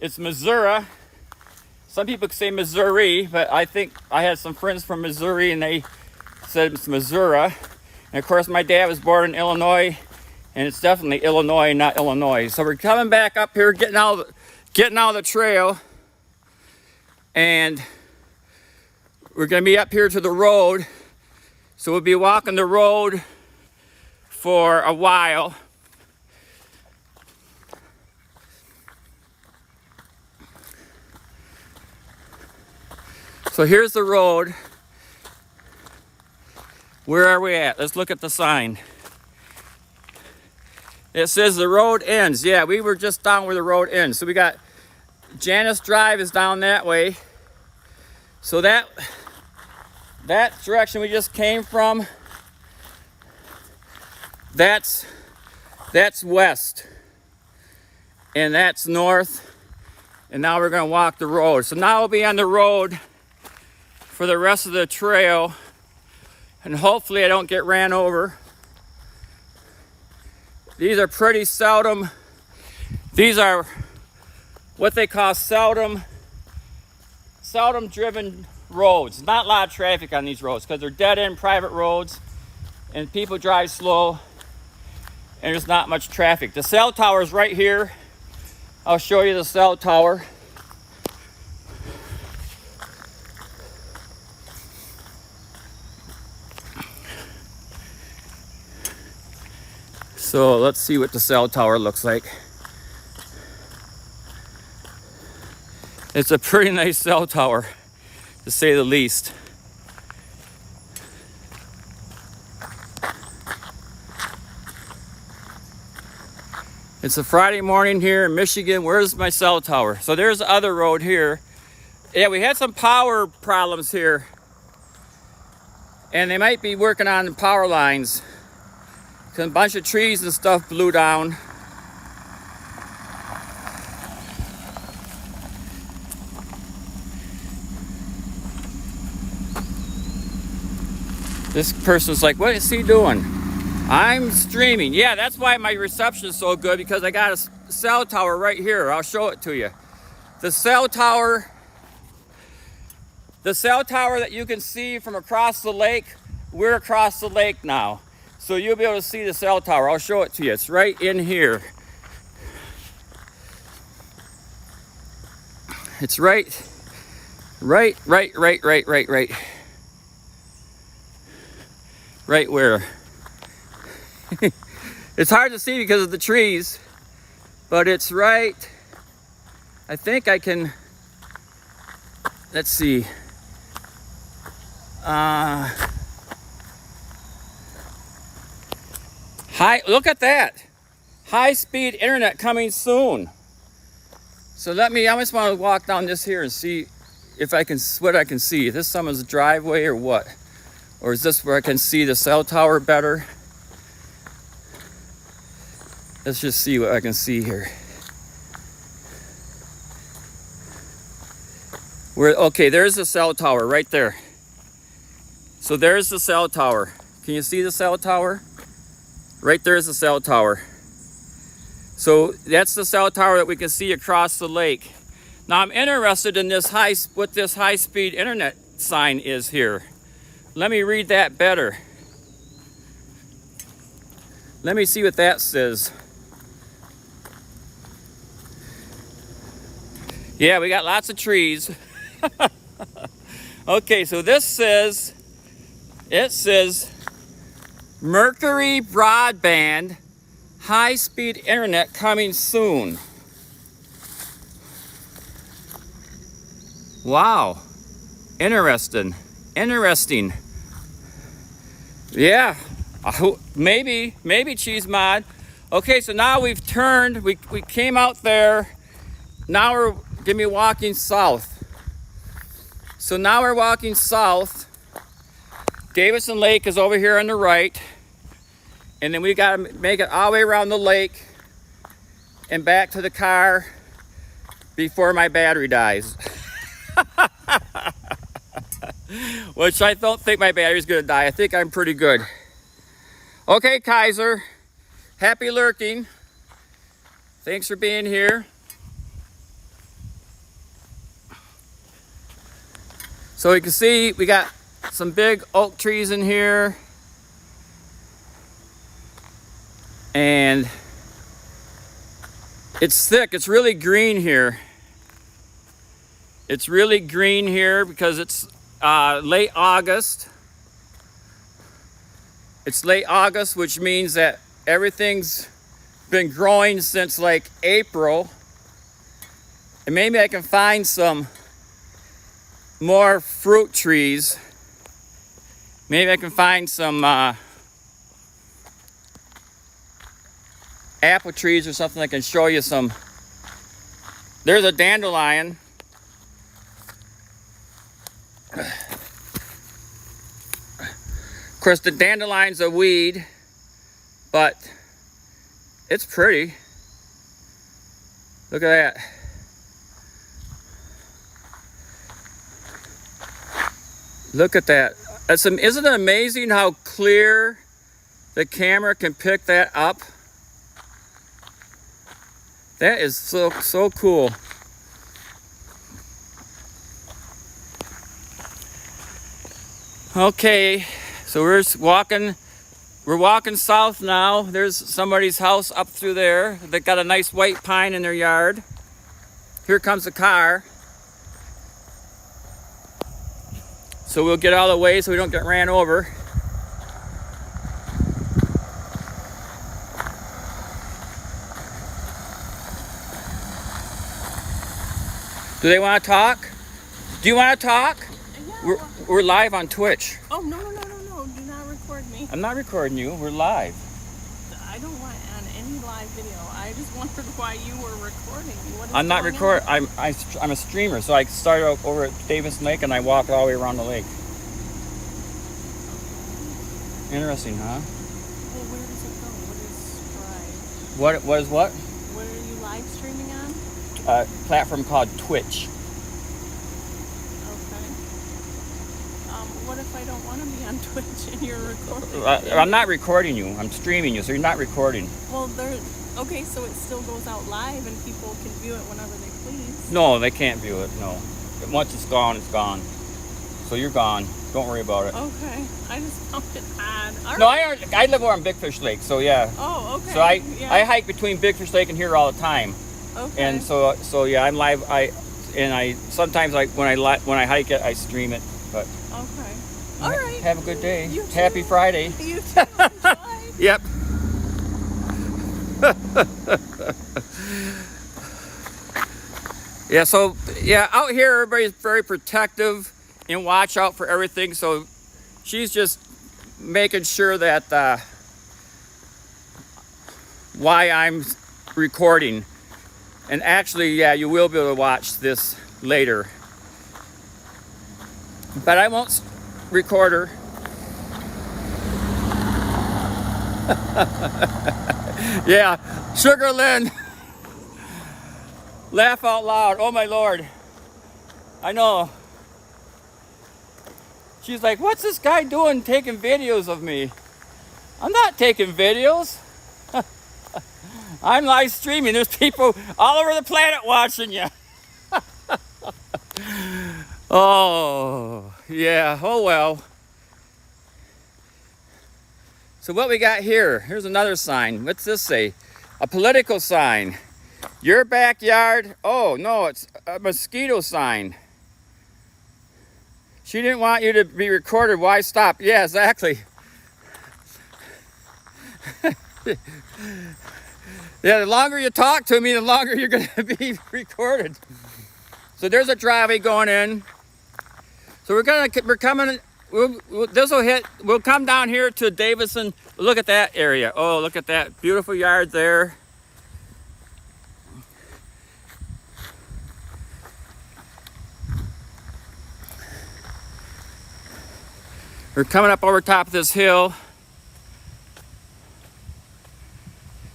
it's Missouri. Some people say Missouri, but I think I had some friends from Missouri and they said it's Missouri. And of course my dad was born in Illinois, and it's definitely Illinois, not Illinois. So we're coming back up here, getting out of the trail, and we're gonna be up here to the road. So we'll be walking the road for a while. So here's the road. Where are we at? Let's look at the sign. It says the road ends. Yeah, we were just down where the road ends. So we got Janice Drive is down that way. So that direction we just came from, that's west, and that's north, and now we're gonna walk the road. So now we'll be on the road for the rest of the trail, and hopefully I don't get ran over. These are pretty seldom, these are what they call seldom driven roads. Not a lot of traffic on these roads because they're dead-end private roads and people drive slow and there's not much traffic. The cell tower is right here. I'll show you the cell tower. So let's see what the cell tower looks like. It's a pretty nice cell tower, to say the least. It's a Friday morning here in Michigan. Where's my cell tower? So there's the other road here. Yeah, we had some power problems here, and they might be working on the power lines. A bunch of trees and stuff blew down. This person's like, what is he doing? I'm streaming. Yeah, that's why my reception is so good, because I got a cell tower right here. I'll show it to you. The cell tower that you can see from across the lake, we're across the lake now. So you'll be able to see the cell tower. I'll show it to you. It's right in here. It's right Right. Right where? It's hard to see because of the trees, but it's right. I think I can, let's see. Look at that. High-speed internet coming soon. So I just want to walk down this here and see if I can, what I can see. Is this someone's driveway or what? Or is this where I can see the cell tower better? Let's just see what I can see here. Okay, there's the cell tower right there. So there's the cell tower. Can you see the cell tower? Right there's the cell tower. So that's the cell tower that we can see across the lake. Now I'm interested in what this high-speed internet sign is here. Let me read that better. Let me see what that says. Yeah, we got lots of trees. Okay, so it says Mercury Broadband high-speed internet coming soon. Wow, interesting. Yeah, maybe Cheese Mod. Okay, so now we've turned, we came out there. Now we're gonna be walking south. So now we're walking south. Davison Lake is over here on the right. And then we gotta make it all the way around the lake and back to the car before my battery dies. Which I don't think my battery's gonna die. I think I'm pretty good. Okay, Kaiser. Happy lurking. Thanks for being here. So you can see we got some big oak trees in here. And it's thick. It's really green here. It's really green here because it's late August. It's late August, which means that everything's been growing since like April. And maybe I can find some more fruit trees. Maybe I can find some apple trees or something. I can show you some. There's a dandelion. Of course, the dandelion's a weed, but it's pretty. Look at that. Look at that. Isn't it amazing how clear the camera can pick that up? That is so cool. Okay, so we're walking south now. There's somebody's house up through there. They got a nice white pine in their yard. Here comes the car. So we'll get out of the way so we don't get ran over. Do they want to talk? Do you want to talk?
Yeah.
We're live on Twitch.
Oh, no. Do not record me.
I'm not recording you. We're live.
I don't want on any live video. I just wondered why you were recording.
I'm not recording. I'm a streamer, so I started over at Davison Lake and I walk all the way around the lake. Interesting, huh?
Well, where does it go? What is Strive?
What is what?
What are you live streaming on?
A platform called Twitch.
Okay. What if I don't want to be on Twitch and you're recording?
I'm not recording you. I'm streaming you, so you're not recording.
Well, okay, so it still goes out live and people can view it whenever they please.
No, they can't view it. No. Once it's gone, it's gone. So you're gone. Don't worry about it.
Okay. I just found it odd.
No, I live over on Big Fish Lake, so yeah.
Oh, okay.
So I hike between Big Fish Lake and here all the time.
Okay.
And so yeah, I'm live. and I sometimes when I hike it, I stream it. But
Okay. All right.
have a good day.
You too.
Happy Friday.
You too. Enjoy.
Yep. Yeah, so yeah, out here everybody's very protective and watch out for everything. So she's just making sure that why I'm recording. And actually, yeah, you will be able to watch this later. But I won't record her. Yeah, Sugar Lynn. Laugh out loud. Oh my Lord. I know. She's like, what's this guy doing taking videos of me? I'm not taking videos. I'm live streaming. There's people all over the planet watching you. Oh, yeah. Oh, well. So what we got here? Here's another sign. What's this say? A political sign. Your backyard. Oh, no, it's a mosquito sign. She didn't want you to be recorded. Why stop? Yeah, exactly. Yeah, the longer you talk to me, the longer you're going to be recorded. So there's a driveway going in. So we're coming. We'll come down here to Davison. Look at that area. Oh, look at that beautiful yard there. We're coming up over top of this hill.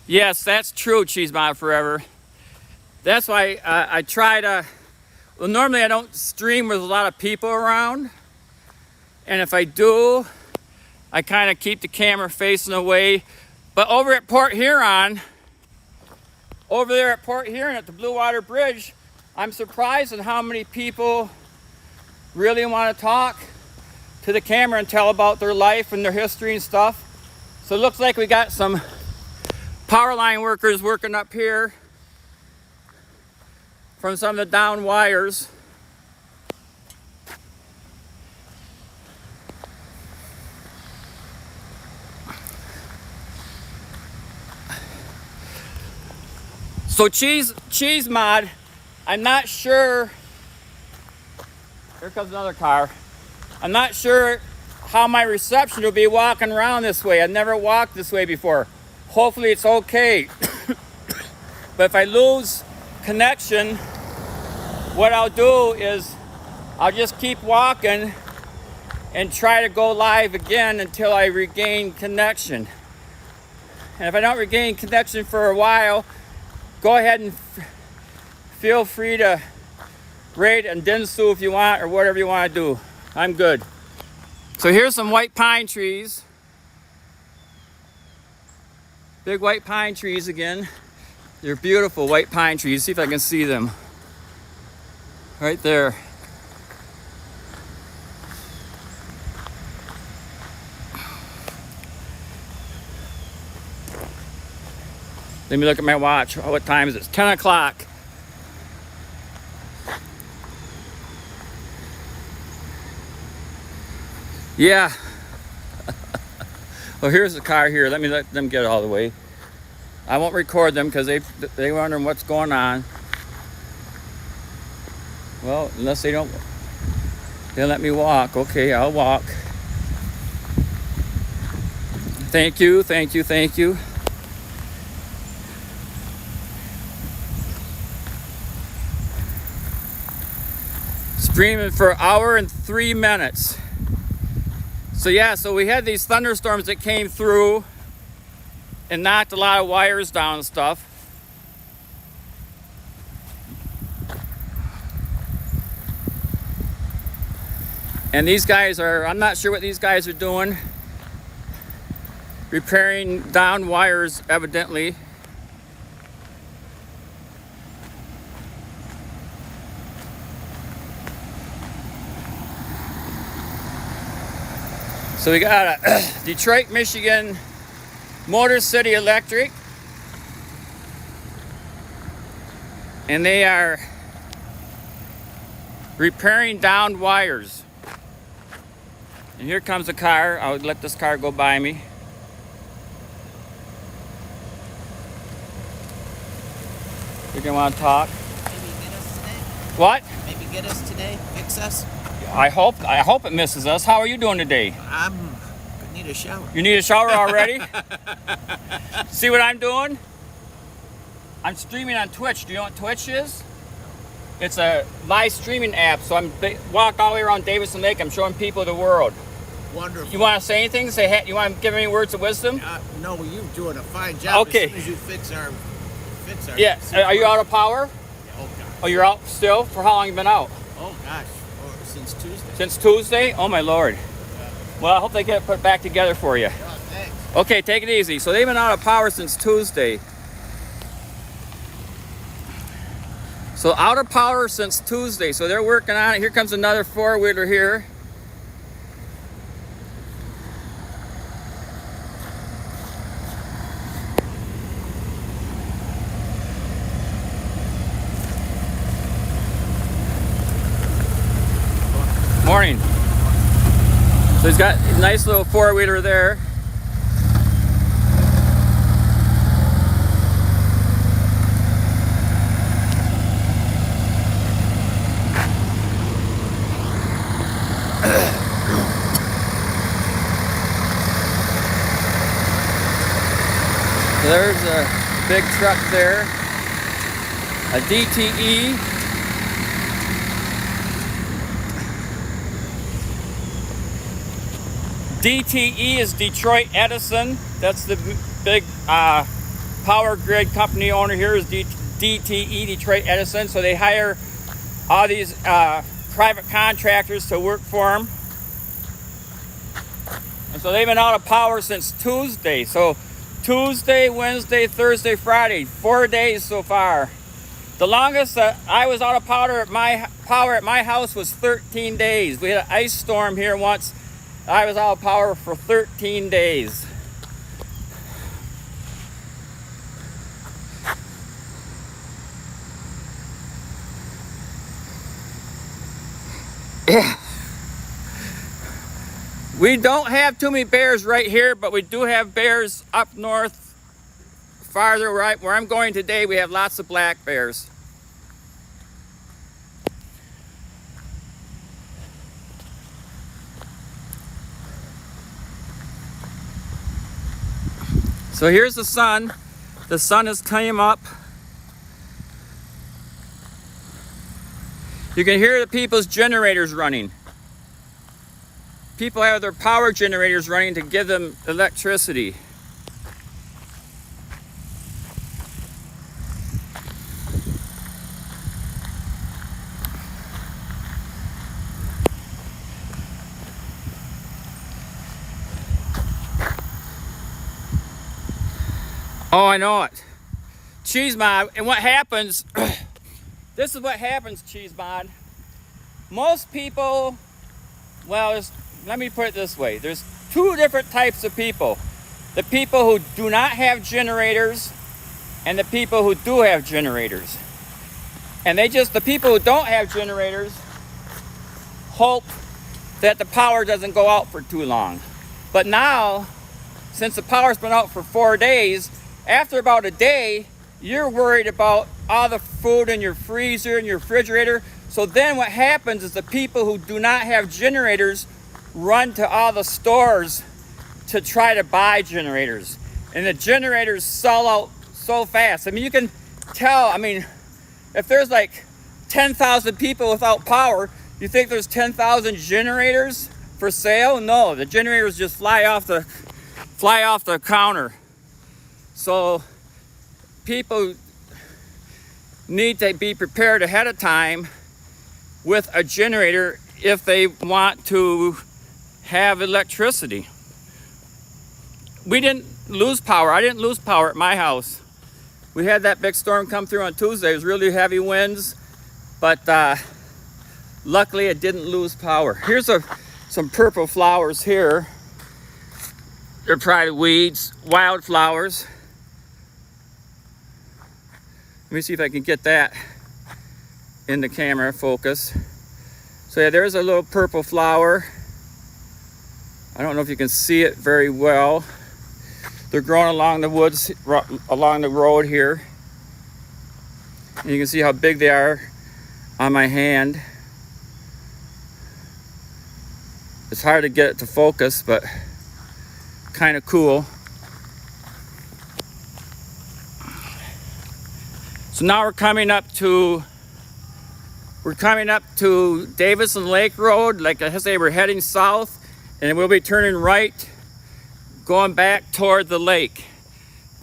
Yes, that's true, Cheese Mod Forever. That's why I try to, well, normally I don't stream with a lot of people around. And if I do, I kind of keep the camera facing away. But over at Port Huron, over there at Port Huron at the Blue Water Bridge, I'm surprised at how many people really want to talk to the camera and tell about their life and their history and stuff. So it looks like we got some power line workers working up here from some of the down wires. So Cheese Mod, I'm not sure. Here comes another car. I'm not sure how my reception will be walking around this way. I've never walked this way before. Hopefully it's okay. But if I lose connection, what I'll do is I'll just keep walking and try to go live again until I regain connection. And if I don't regain connection for a while, go ahead and feel free to rate and Densu if you want or whatever you want to do. I'm good. So here's some white pine trees. Big white pine trees again. They're beautiful white pine trees. See if I can see them. Right there. Let me look at my watch. Oh, what time is it? It's 10 o'clock. Yeah. Well, here's the car here. Let me let them get all the way. I won't record them because they wondering what's going on. Well, unless they'll let me walk. Okay, I'll walk. Thank you, thank you, thank you. Streaming for an hour and 3 minutes. So yeah, so we had these thunderstorms that came through and knocked a lot of wires down and stuff. And these guys are, I'm not sure what these guys are doing. Repairing down wires, evidently. So we got a Detroit, Michigan Motor City Electric. And they are repairing downed wires. And here comes a car. I'll let this car go by me. You're gonna want to talk?
Maybe get us today.
What?
Maybe get us today. Fix us.
I hope it misses us. How are you doing today?
I need a shower.
You need a shower already? See what I'm doing? I'm streaming on Twitch. Do you know what Twitch is? It's a live streaming app. So I'm walk all the way around Davison Lake. I'm showing people the world.
Wonderful.
You want to say anything? Say, hey, you want to give any words of wisdom?
No, you're doing a fine job.
Okay.
As soon as you fix our.
Yes. Are you out of power?
Oh gosh.
Oh, you're out still? For how long you been out?
Oh gosh. Oh, since Tuesday.
Since Tuesday? Oh my Lord. Well, I hope they get it put back together for you.
Oh, thanks.
Okay, take it easy. So they've been out of power since Tuesday. So out of power since Tuesday. So they're working on it. Here comes another four-wheeler here. Morning. So he's got a nice little four-wheeler there. There's a big truck there, a DTE. DTE is Detroit Edison. That's the big power grid company owner here is DTE, Detroit Edison. So they hire all these private contractors to work for them. And so they've been out of power since Tuesday. So Tuesday, Wednesday, Thursday, Friday, 4 days so far. The longest I was out of power at my house was 13 days. We had an ice storm here once. I was out of power for 13 days. Yeah. We don't have too many bears right here, but we do have bears up north, farther right where I'm going today. We have lots of black bears. So here's the sun. The sun has came up. You can hear the people's generators running. People have their power generators running to give them electricity. Oh, I know it. Cheese Mod. And what happens, this is what happens, Cheese Mod. Most people, well, let me put it this way. There's two different types of people. The people who do not have generators and the people who do have generators. And the people who don't have generators hope that the power doesn't go out for too long. But now, since the power's been out for 4 days, after about a day, you're worried about all the food in your freezer and your refrigerator. So then what happens is the people who do not have generators run to all the stores to try to buy generators. And the generators sell out so fast. I mean, you can tell, if there's like 10,000 people without power, you think there's 10,000 generators for sale? No, the generators just fly off the counter. So people need to be prepared ahead of time with a generator if they want to have electricity. We didn't lose power. I didn't lose power at my house. We had that big storm come through on Tuesday. It was really heavy winds, but luckily it didn't lose power. Here's some purple flowers here. They're probably weeds, wildflowers. Let me see if I can get that in the camera focus. So yeah, there's a little purple flower. I don't know if you can see it very well. They're growing along the woods, along the road here. And you can see how big they are on my hand. It's hard to get it to focus, but kind of cool. So now we're coming up to Davison Lake Road. Like I say, we're heading south, and we'll be turning right, going back toward the lake,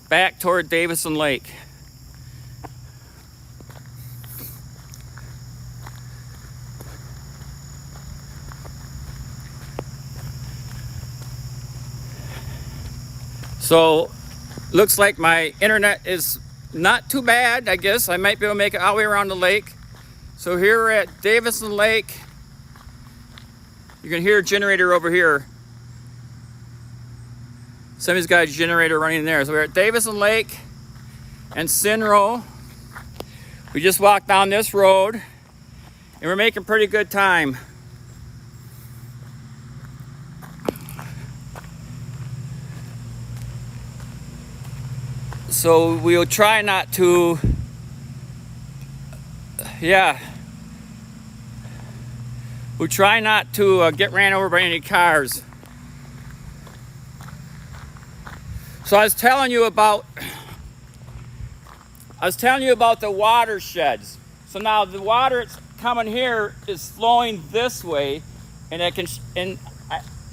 back toward Davison Lake. So, looks like my internet is not too bad, I guess. I might be able to make it all the way around the lake. So here we're at Davison Lake. You can hear a generator over here. Somebody's got a generator running there. So we're at Davison Lake and Cinro. We just walked down this road and we're making pretty good time. So we'll try not to, we'll try not to get ran over by any cars. So I was telling you about the watersheds. So now the water that's coming here is flowing this way, and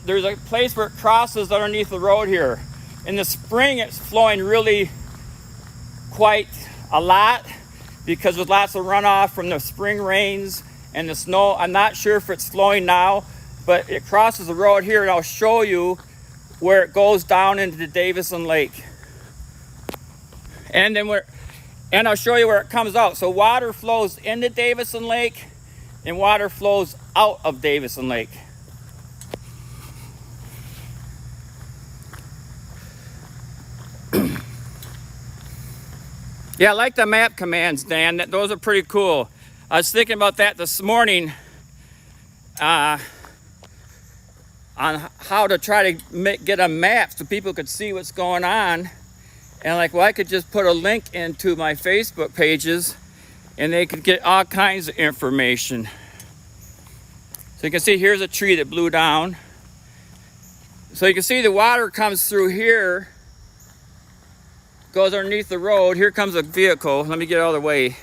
there's a place where it crosses underneath the road here. In the spring, it's flowing really quite a lot because there's lots of runoff from the spring rains and the snow. I'm not sure if it's flowing now, but it crosses the road here, and I'll show you where it goes down into the Davison Lake. And I'll show you where it comes out. So water flows into Davison Lake and water flows out of Davison Lake. Yeah, I like the map commands, Dan. Those are pretty cool. I was thinking about that this morning on how to try to get a map so people could see what's going on. And like, well, I could just put a link into my Facebook pages and they could get all kinds of information. So you can see here's a tree that blew down. So you can see the water comes through here, goes underneath the road. Here comes a vehicle. Let me get out of the way.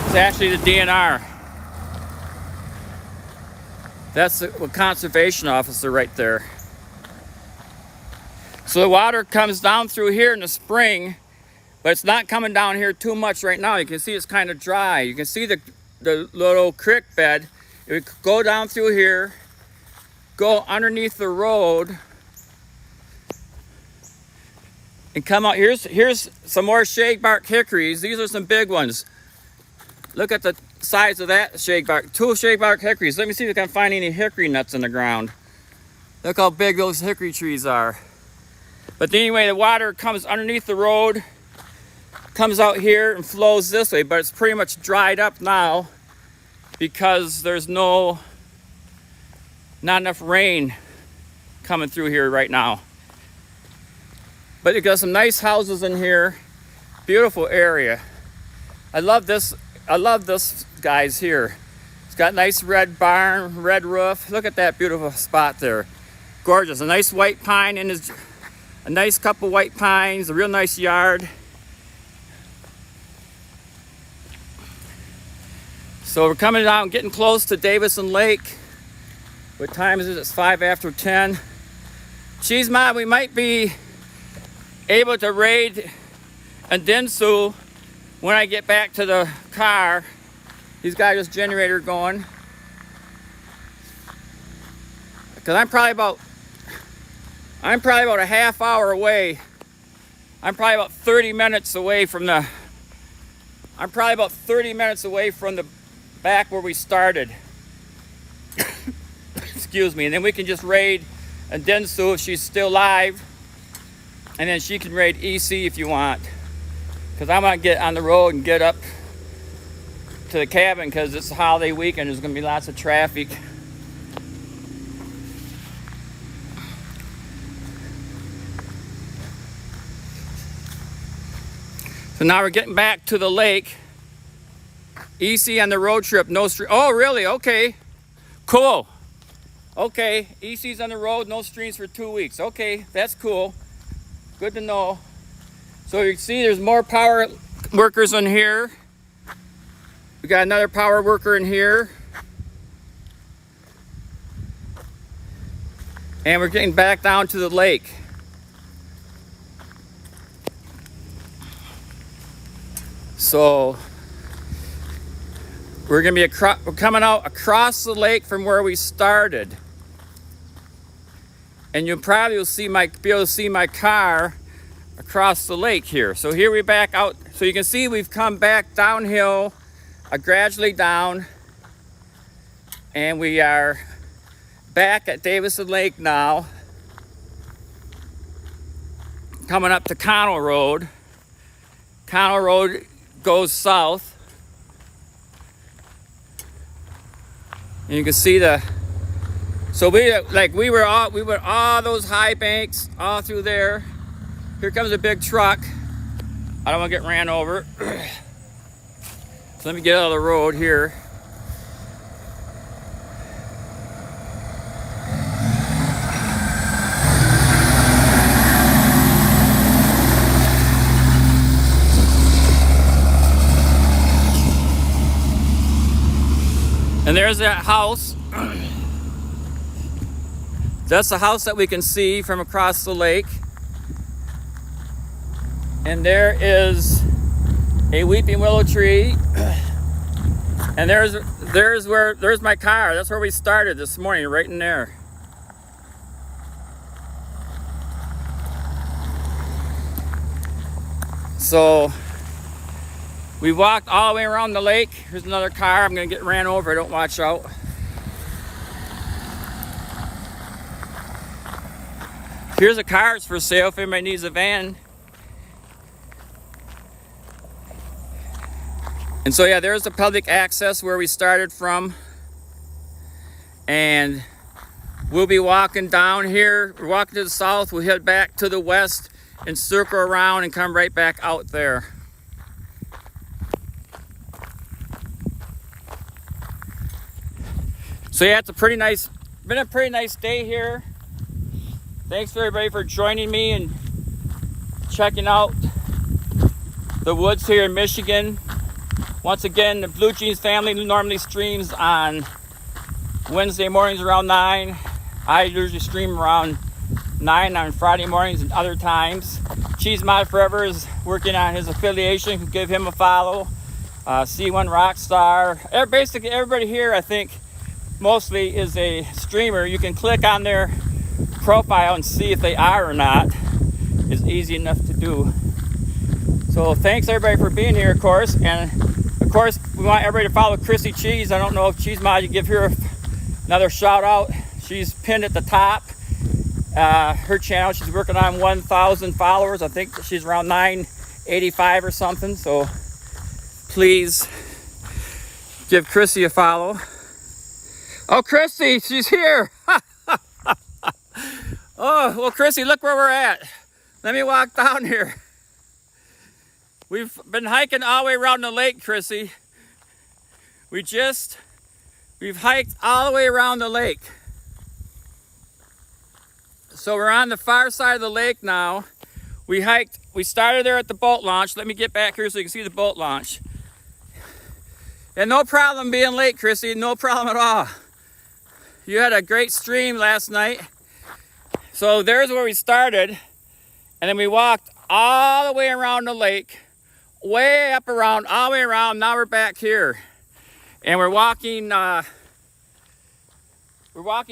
It's actually the DNR. That's the conservation officer right there. So the water comes down through here in the spring, but it's not coming down here too much right now. You can see it's kind of dry. You can see the little creek bed. It would go down through here, go underneath the road, and come out. Here's some more shagbark hickories. These are some big ones. Look at the size of that shagbark. 2 shagbark hickories. Let me see if I can find any hickory nuts in the ground. Look how big those hickory trees are. But anyway, the water comes underneath the road, comes out here and flows this way, but it's pretty much dried up now because there's not enough rain coming through here right now. But you got some nice houses in here. Beautiful area. I love this guys here. It's got nice red barn, red roof. Look at that beautiful spot there. Gorgeous. A nice white pine in his, a nice couple white pines, a real nice yard. So we're coming down, getting close to Davison Lake. What time is it? It's 5 after 10. Geez, Ma, we might be able to raid Andinsu when I get back to the car. He's got his generator going. Because I'm probably about a half hour away. I'm probably about 30 minutes away from the back where we started. Excuse me. And then we can just raid Andinsu if she's still alive. And then she can raid EC if you want. Because I want to get on the road and get up to the cabin because it's a holiday weekend. There's going to be lots of traffic. So now we're getting back to the lake. EC on the road trip, no stream. Oh, really? Okay. Cool. Okay. EC's on the road, no streams for 2 weeks. Okay, that's cool. Good to know. So you can see there's more power workers in here. We got another power worker in here. And we're getting back down to the lake. So we're gonna be we're coming out across the lake from where we started. And you probably will be able to see my car across the lake here. So here we're back out. So you can see we've come back downhill, gradually down. And we are back at Davison Lake now. Coming up to Connell Road. Connell Road goes south. And you can see so we were all those high banks all through there. Here comes a big truck. I don't want to get ran over. So let me get out of the road here. And there's that house. That's the house that we can see from across the lake. And there is a weeping willow tree. And there's my car. That's where we started this morning, right in there. So we walked all the way around the lake. Here's another car. I'm gonna get ran over. Don't watch out. Here's a cars for sale if anybody needs a van. And so yeah, there's the public access where we started from. And we'll be walking down here. We're walking to the south. We'll head back to the west and circle around and come right back out there. So yeah, it's been a pretty nice day here. Thanks for everybody for joining me and checking out the woods here in Michigan. Once again, the Blue Jeans family normally streams on Wednesday mornings around 9. I usually stream around 9 on Friday mornings and other times. Cheese Mod Forever is working on his affiliation. Give him a follow. C1 Rockstar. Basically, everybody here, I think, mostly is a streamer. You can click on their profile and see if they are or not. It's easy enough to do. So thanks everybody for being here, of course. And of course, we want everybody to follow Chrissy Cheese. I don't know if Cheese Mod, you give her another shout out. She's pinned at the top. Her channel, she's working on 1,000 followers. I think she's around 985 or something. So please give Chrissy a follow. Oh, Chrissy, she's here. Oh, well, Chrissy, look where we're at. Let me walk down here. We've been hiking all the way around the lake, Chrissy. We've hiked all the way around the lake. So we're on the far side of the lake now. We started there at the boat launch. Let me get back here so you can see the boat launch. And no problem being late, Chrissy, no problem at all. You had a great stream last night. So there's where we started. And then we walked all the way around the lake, way up around, all the way around. Now we're back here. And we're walking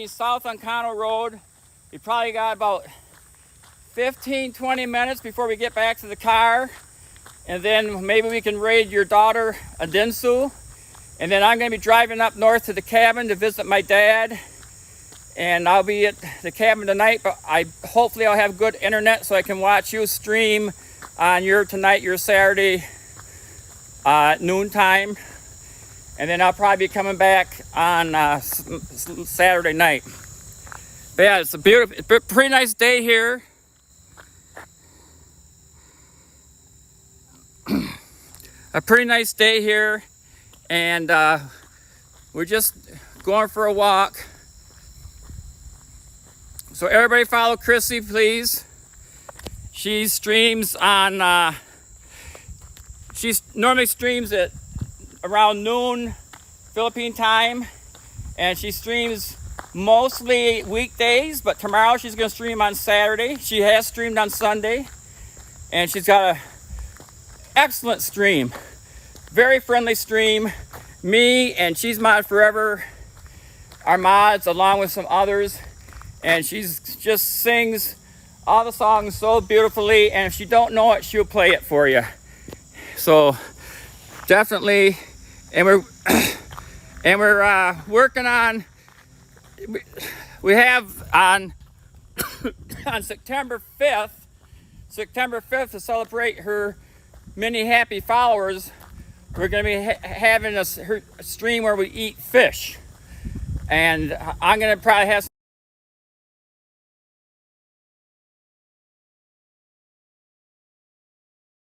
south on Connell Road. We probably got about 15, 20 minutes before we get back to the car. And then maybe we can raid your daughter, Adinsu. And then I'm gonna be driving up north to the cabin to visit my dad. and I'll be at the cabin tonight, but hopefully I'll have good internet so I can watch you stream on your Saturday noontime, and then I'll probably be coming back on Saturday night. But yeah, it's a pretty nice day here. A pretty nice day here, and we're just going for a walk. So everybody follow Chrissy, please. She streams on, she normally streams at around noon Philippine time, and she streams mostly weekdays, but tomorrow she's gonna stream on Saturday. She has streamed on Sunday, and she's got a excellent stream, very friendly stream. Me and She's Mod Forever are mods along with some others, and she's just sings all the songs so beautifully, and if you don't know it, she'll play it for you. So definitely, and we're working on, we have on on September 5th to celebrate her many happy followers. We're going to be having her stream where we eat fish, and I'm going to probably have